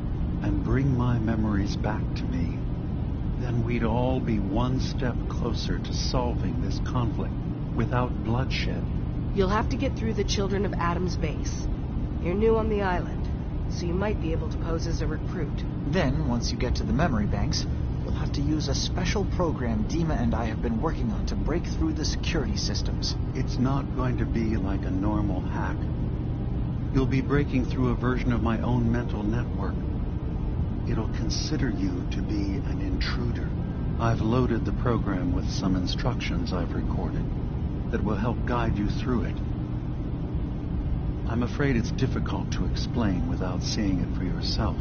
and bring my memories back to me, then we'd all be one step closer to solving this conflict without bloodshed. You'll have to get through the Children of Adam's base. You're new on the island, so you might be able to pose as a recruit. Then, once you get to the memory banks, you'll have to use a special program Dima and I have been working on to break through the security systems. It's not going to be like a normal hack. You'll be breaking through a version of my own mental network. It'll consider you to be an intruder. I've loaded the program with some instructions I've recorded that will help guide you through it. I'm afraid it's difficult to explain without seeing it for yourself.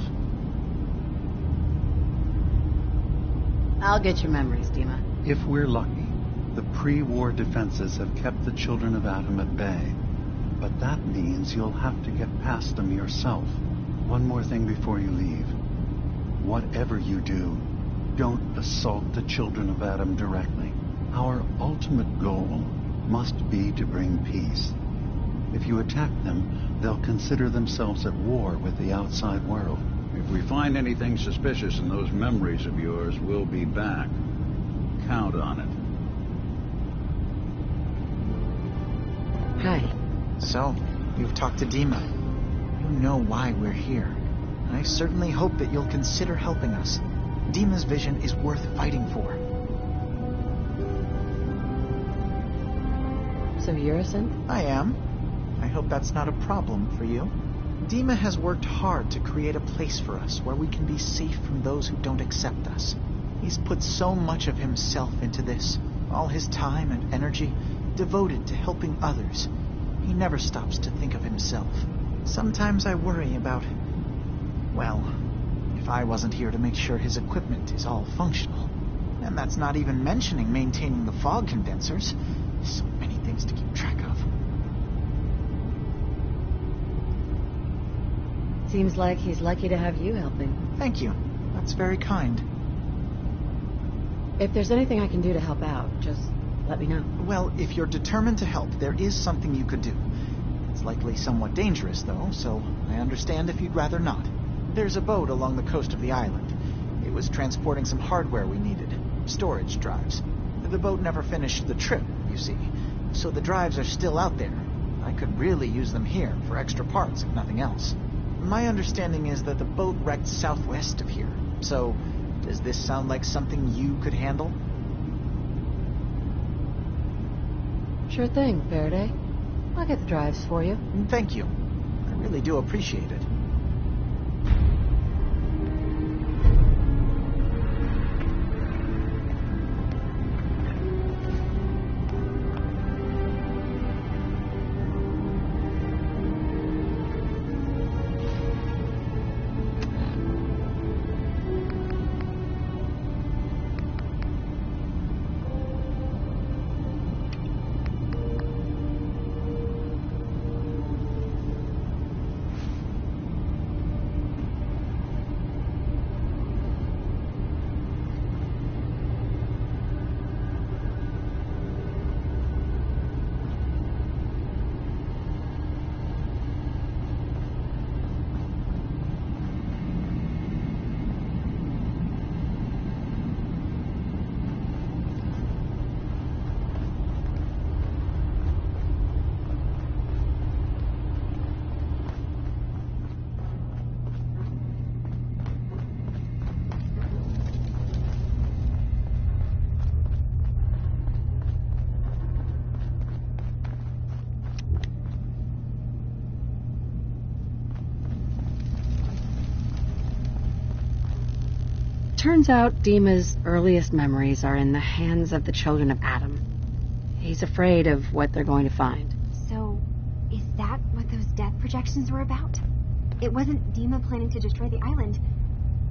I'll get your memories, Dima. If we're lucky, the pre-war defenses have kept the Children of Adam at bay. But that means you'll have to get past them yourself. One more thing before you leave. Whatever you do, don't assault the Children of Adam directly. Our ultimate goal must be to bring peace. If you attack them, they'll consider themselves at war with the outside world. If we find anything suspicious in those memories of yours, we'll be back. Count on it. Hi. So, you've talked to Dima. You know why we're here. I certainly hope that you'll consider helping us. Dima's vision is worth fighting for. So you're a synth? I am. I hope that's not a problem for you. Dima has worked hard to create a place for us where we can be safe from those who don't accept us. He's put so much of himself into this, all his time and energy devoted to helping others. He never stops to think of himself. Sometimes I worry about, well, if I wasn't here to make sure his equipment is all functional. And that's not even mentioning maintaining the fog condensers. So many things to keep track of. Seems like he's lucky to have you helping. Thank you. That's very kind. If there's anything I can do to help out, just let me know. Well, if you're determined to help, there is something you could do. It's likely somewhat dangerous, though, so I understand if you'd rather not. There's a boat along the coast of the island. It was transporting some hardware we needed. Storage drives. The boat never finished the trip, you see, so the drives are still out there. I could really use them here for extra parts, if nothing else. My understanding is that the boat wrecked southwest of here, so does this sound like something you could handle? Sure thing, Faraday. I'll get the drives for you. Thank you. I really do appreciate it. turns out Dima's earliest memories are in the hands of the children of Adam. He's afraid of what they're going to find. So, is that what those death projections were about? It wasn't Dima planning to destroy the island.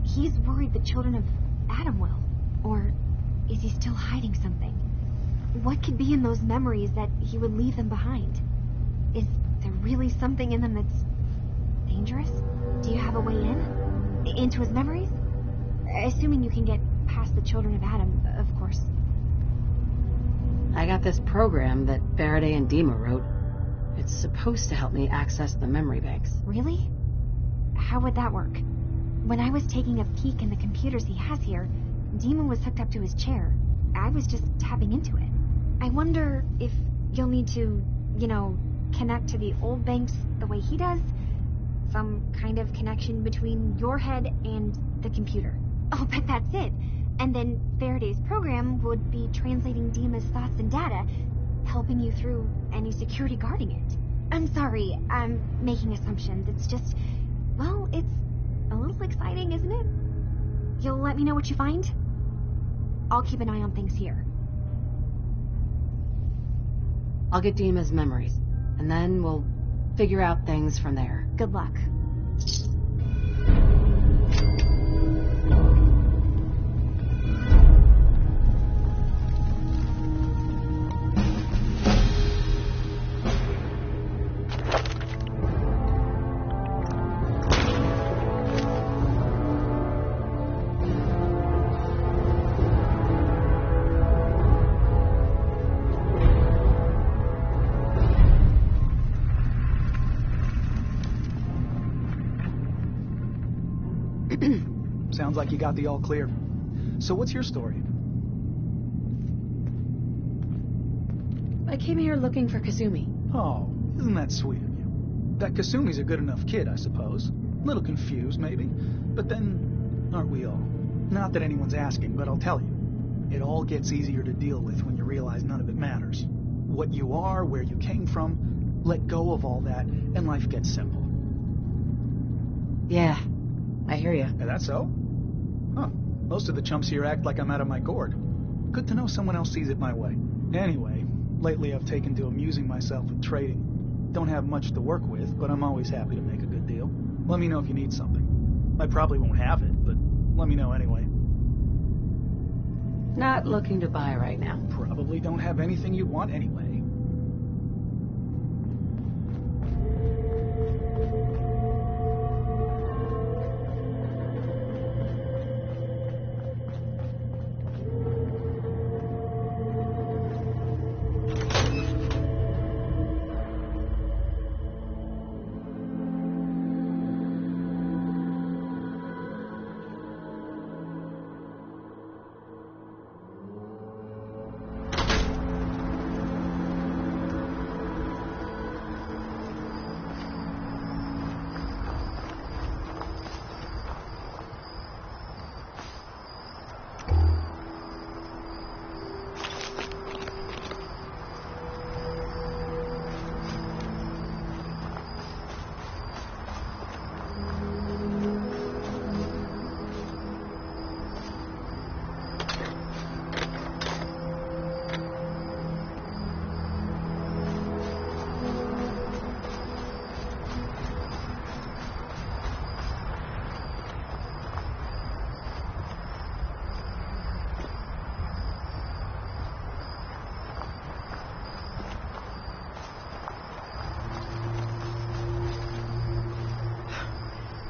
He's worried the children of Adam will. Or is he still hiding something? What could be in those memories that he would leave them behind? Is there really something in them that's dangerous? Do you have a way in? Into his memories? Assuming you can get past the children of Adam, of course. I got this program that Faraday and Dima wrote. It's supposed to help me access the memory banks. Really? How would that work? When I was taking a peek in the computers he has here, Dima was hooked up to his chair. I was just tapping into it. I wonder if you'll need to, connect to the old banks the way he does? Some kind of connection between your head and the computer. Oh, but that's it. And then Faraday's program would be translating Dima's thoughts and data, helping you through any security guarding it. I'm sorry, I'm making assumptions. It's just, well, it's a little exciting, isn't it? You'll let me know what you find? I'll keep an eye on things here. I'll get Dima's memories, and then we'll figure out things from there. Good luck. Sounds like you got the all clear. So what's your story? I came here looking for Kasumi. Oh, isn't that sweet of you? That Kasumi's a good enough kid, I suppose. A little confused, maybe. But then, aren't we all? Not that anyone's asking, but I'll tell you. It all gets easier to deal with when you realize none of it matters. What you are, where you came from, let go of all that, and life gets simple. Yeah, I hear you. Is that so? Huh. Most of the chumps here act like I'm out of my gourd. Good to know someone else sees it my way. Anyway, lately I've taken to amusing myself with trading. Don't have much to work with, but I'm always happy to make a good deal. Let me know if you need something. I probably won't have it, but let me know anyway. Not looking to buy right now. Probably don't have anything you want anyway.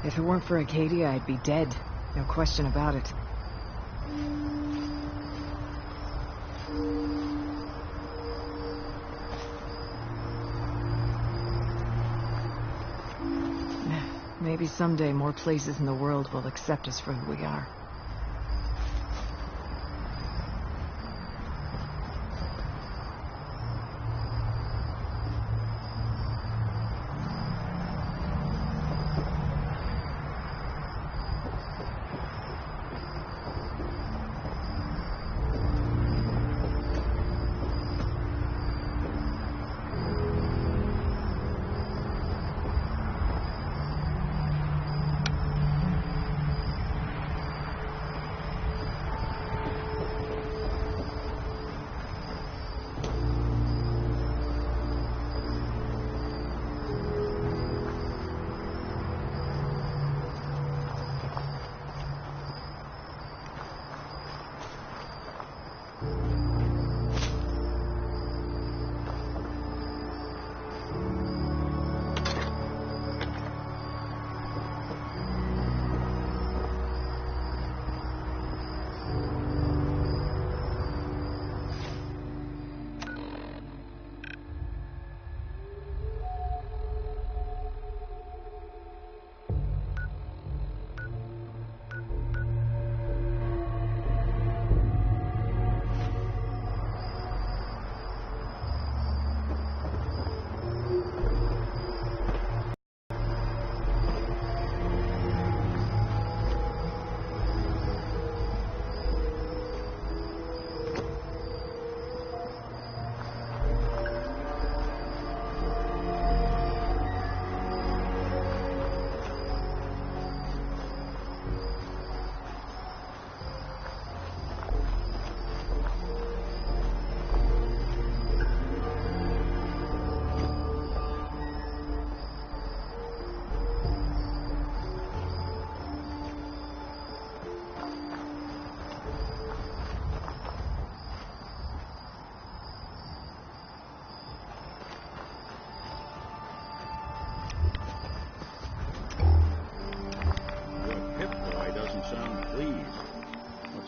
If it weren't for Acadia, I'd be dead. No question about it. Maybe someday more places in the world will accept us for who we are.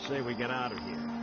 say we get out of here?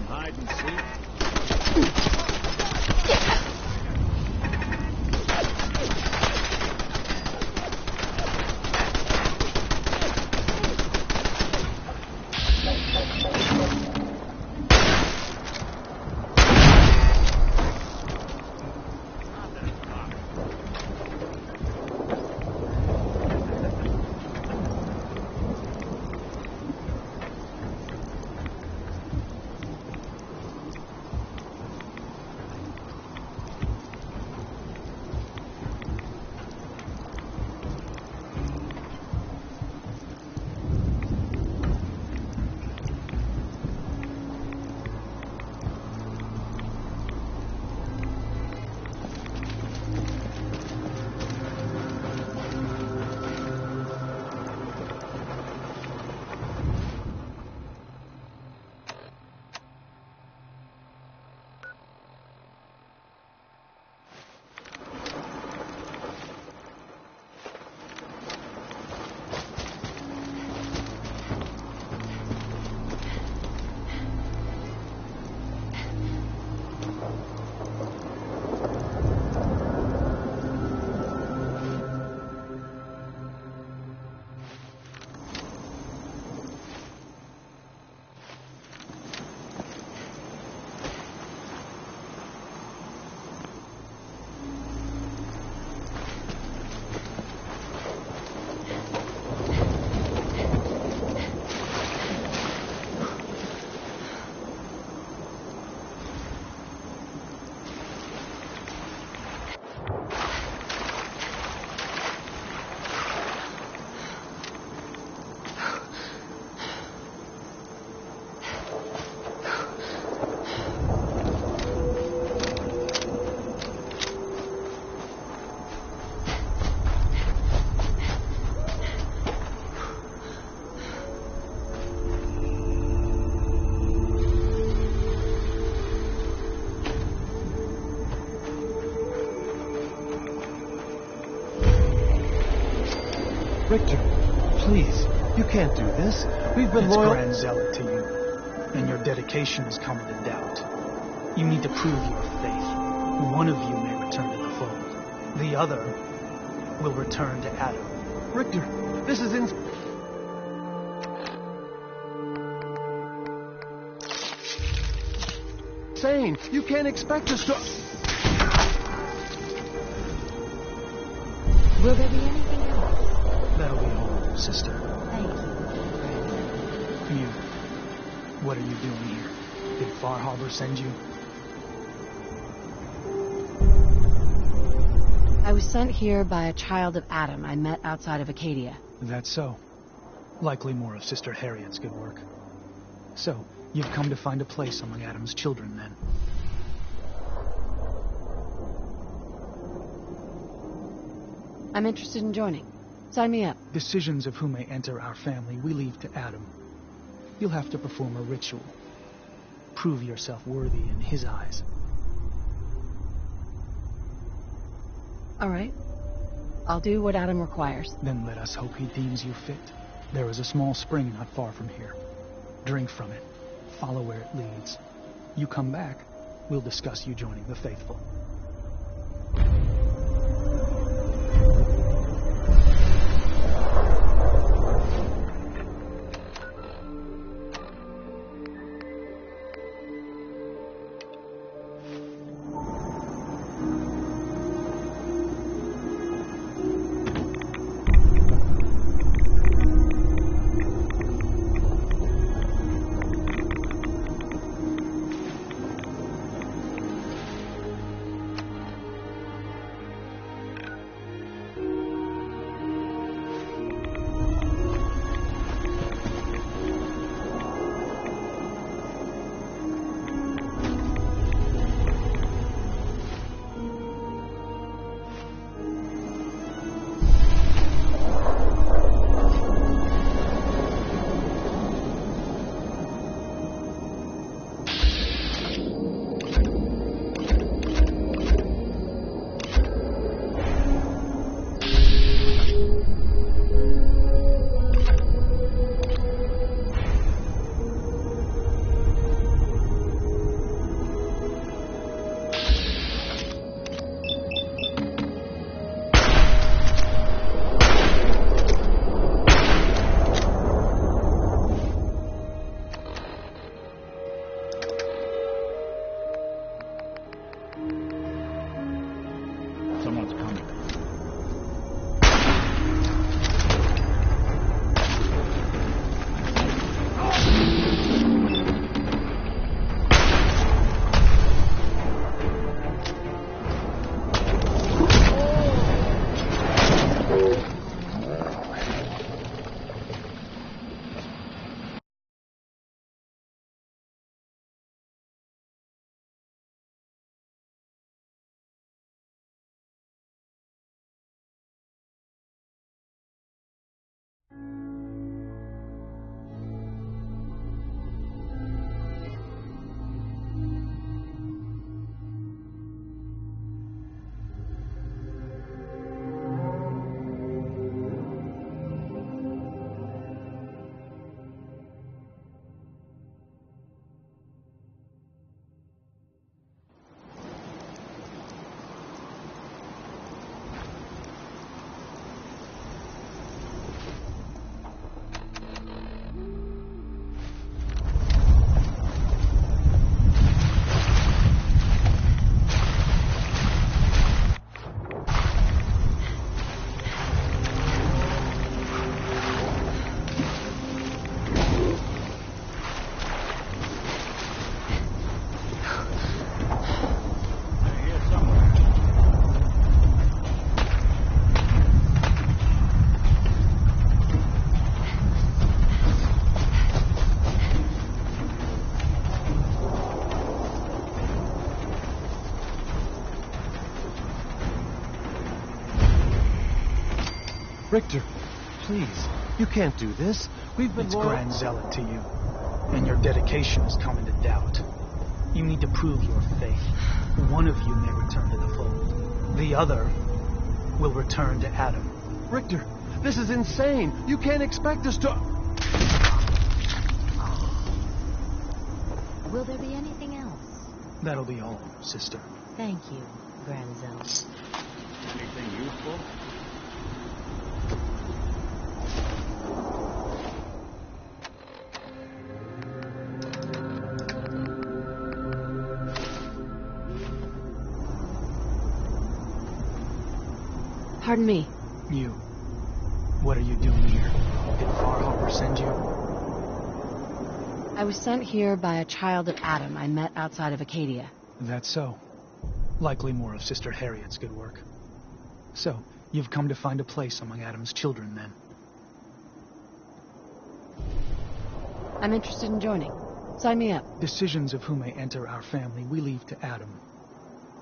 hide and seek? Richter, please, you can't do this. We've been loyal. It's grand zealot to you, and your dedication has come with a doubt. You need to prove your faith. One of you may return to the fold. The other will return to Adam. Richter, this is insane. You can't expect us to... Will there be anything else? That'll be all, sister. Thank you. You, what are you doing here? Did Far Harbor send you? I was sent here by a child of Adam I met outside of Acadia. That's so. Likely more of Sister Harriet's good work. So, you've come to find a place among Adam's children, then? I'm interested in joining. Sign me up. Decisions of who may enter our family we leave to Adam. You'll have to perform a ritual. Prove yourself worthy in his eyes. All right. I'll do what Adam requires. Then let us hope he deems you fit. There is a small spring not far from here. Drink from it. Follow where it leads. You come back, we'll discuss you joining the faithful. Richter, please. You can't do this. We've been It's loyal... Grand Zealot to you, and your dedication is coming to doubt. You need to prove your faith. One of you may return to the fold. The other will return to Adam. Richter, this is insane. You can't expect us to... Will there be anything else? That'll be all, sister. Thank you, Grand Zealot. Anything useful? Pardon me. You. What are you doing here? Did Far Harbor send you? I was sent here by a child of Adam I met outside of Acadia. That's so. Likely more of Sister Harriet's good work. So, you've come to find a place among Adam's children, then? I'm interested in joining. Sign me up. Decisions of who may enter our family we leave to Adam.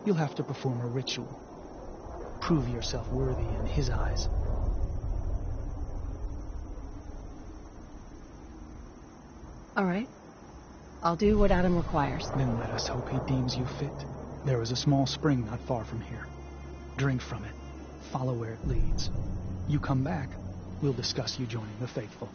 You'll have to perform a ritual. Prove yourself worthy in his eyes. All right. I'll do what Adam requires. Then let us hope he deems you fit. There is a small spring not far from here. Drink from it. Follow where it leads. You come back, we'll discuss you joining the faithful.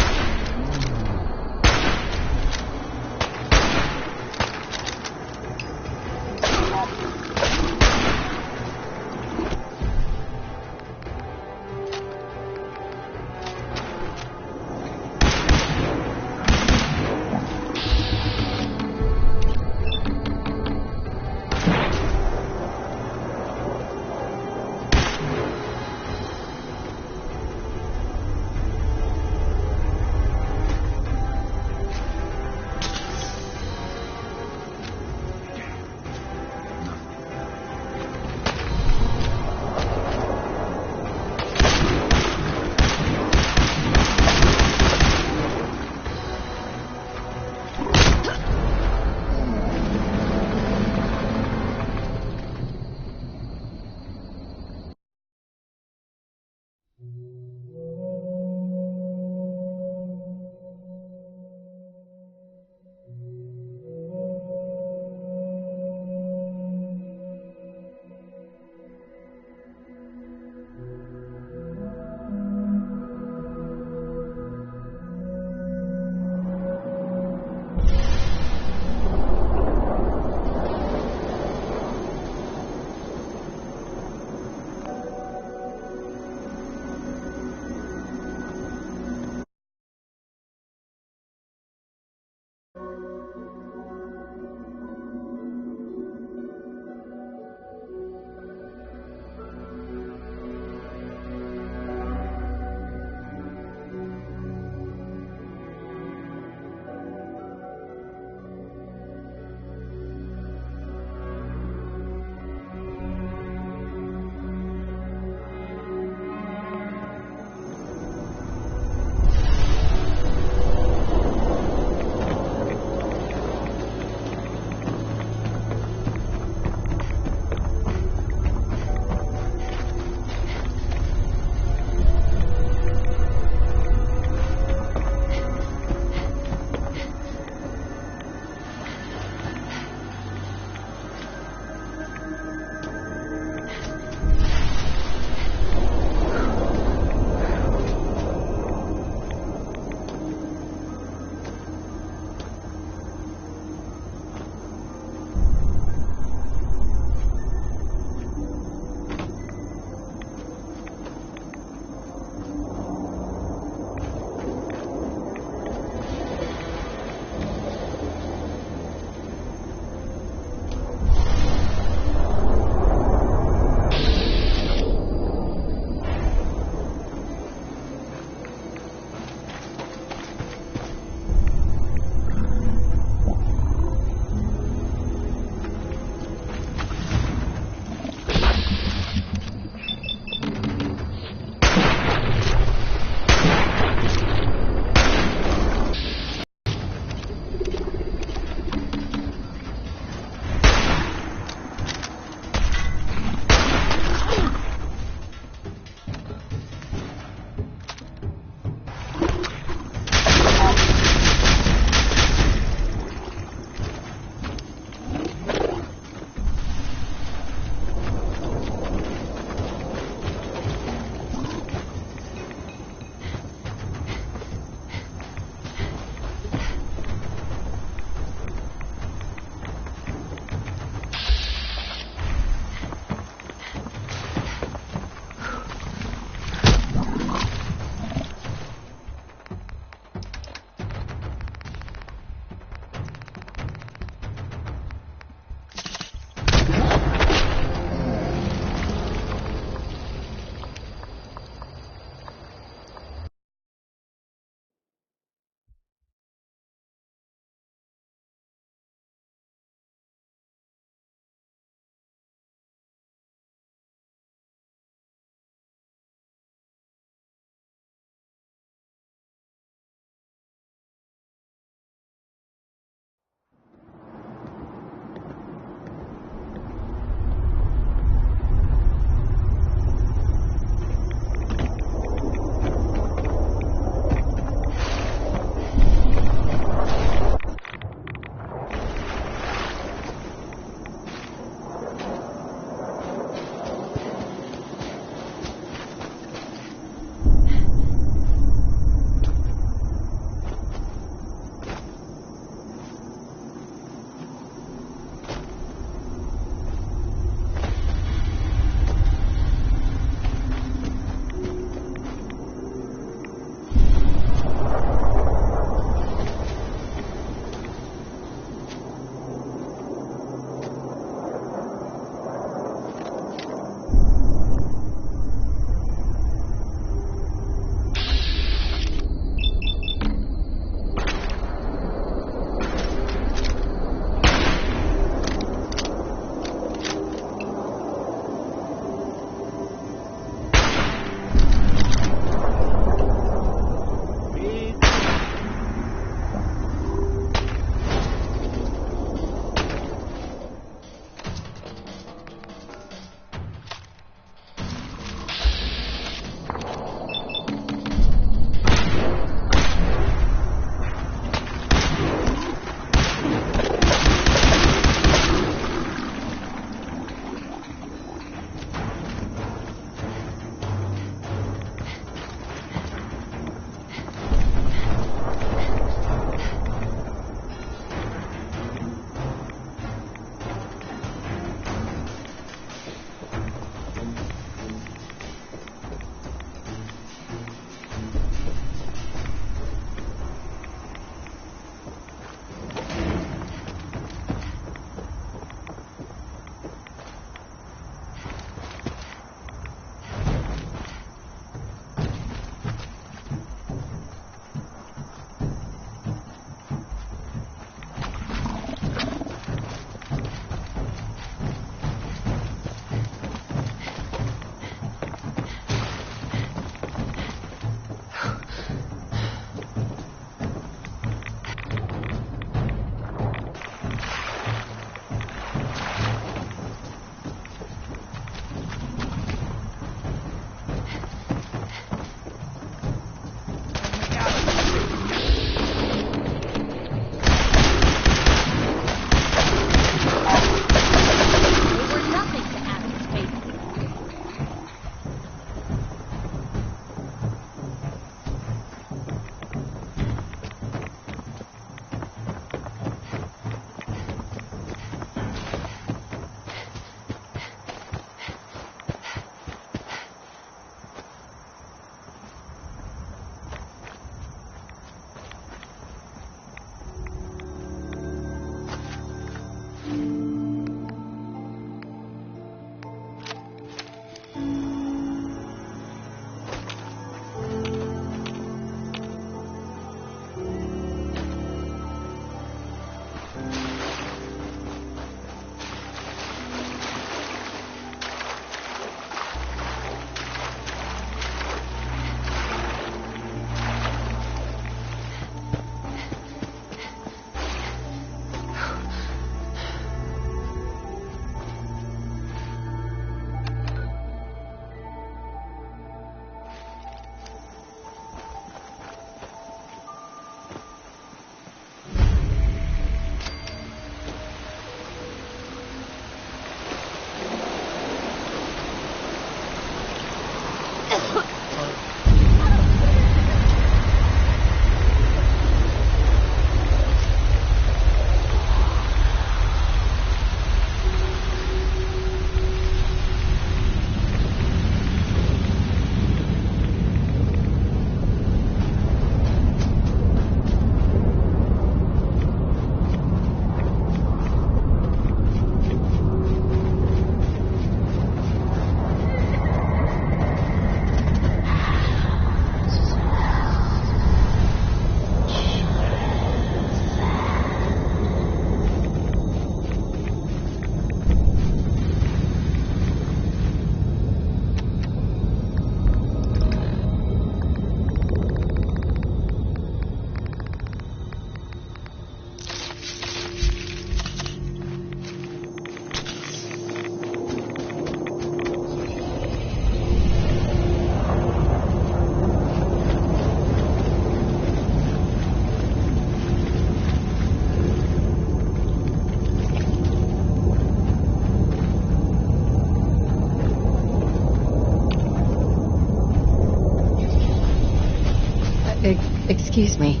Excuse me.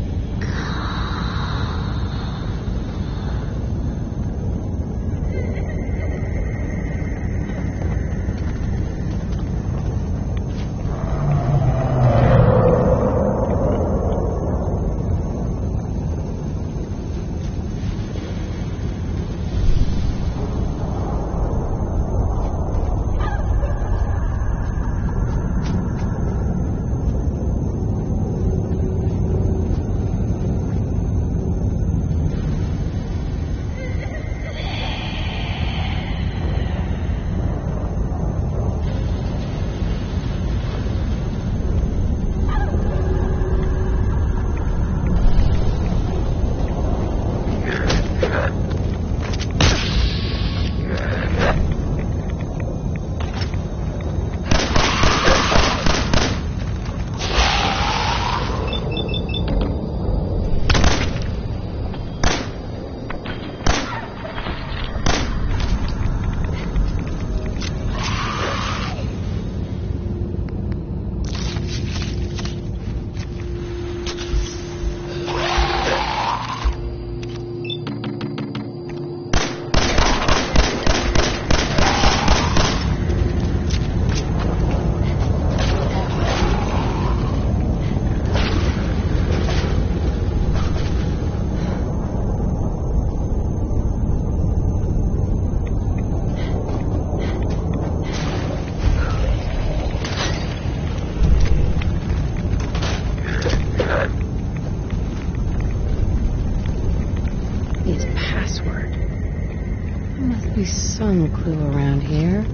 Some clue around here.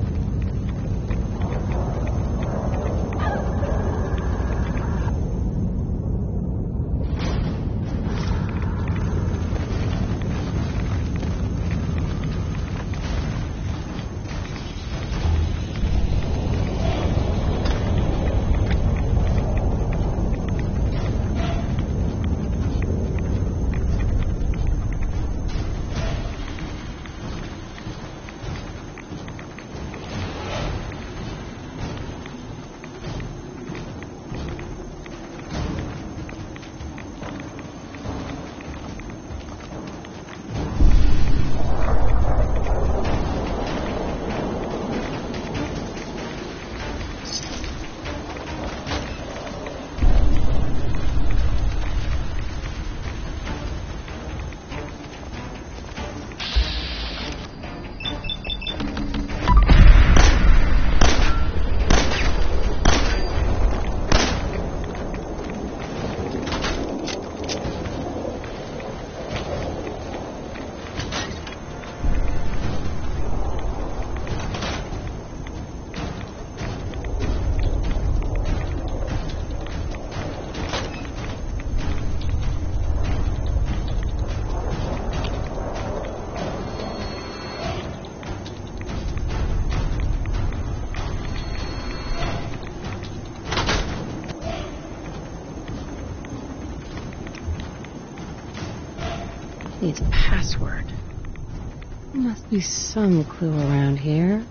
Needs a password. Must be some clue around here.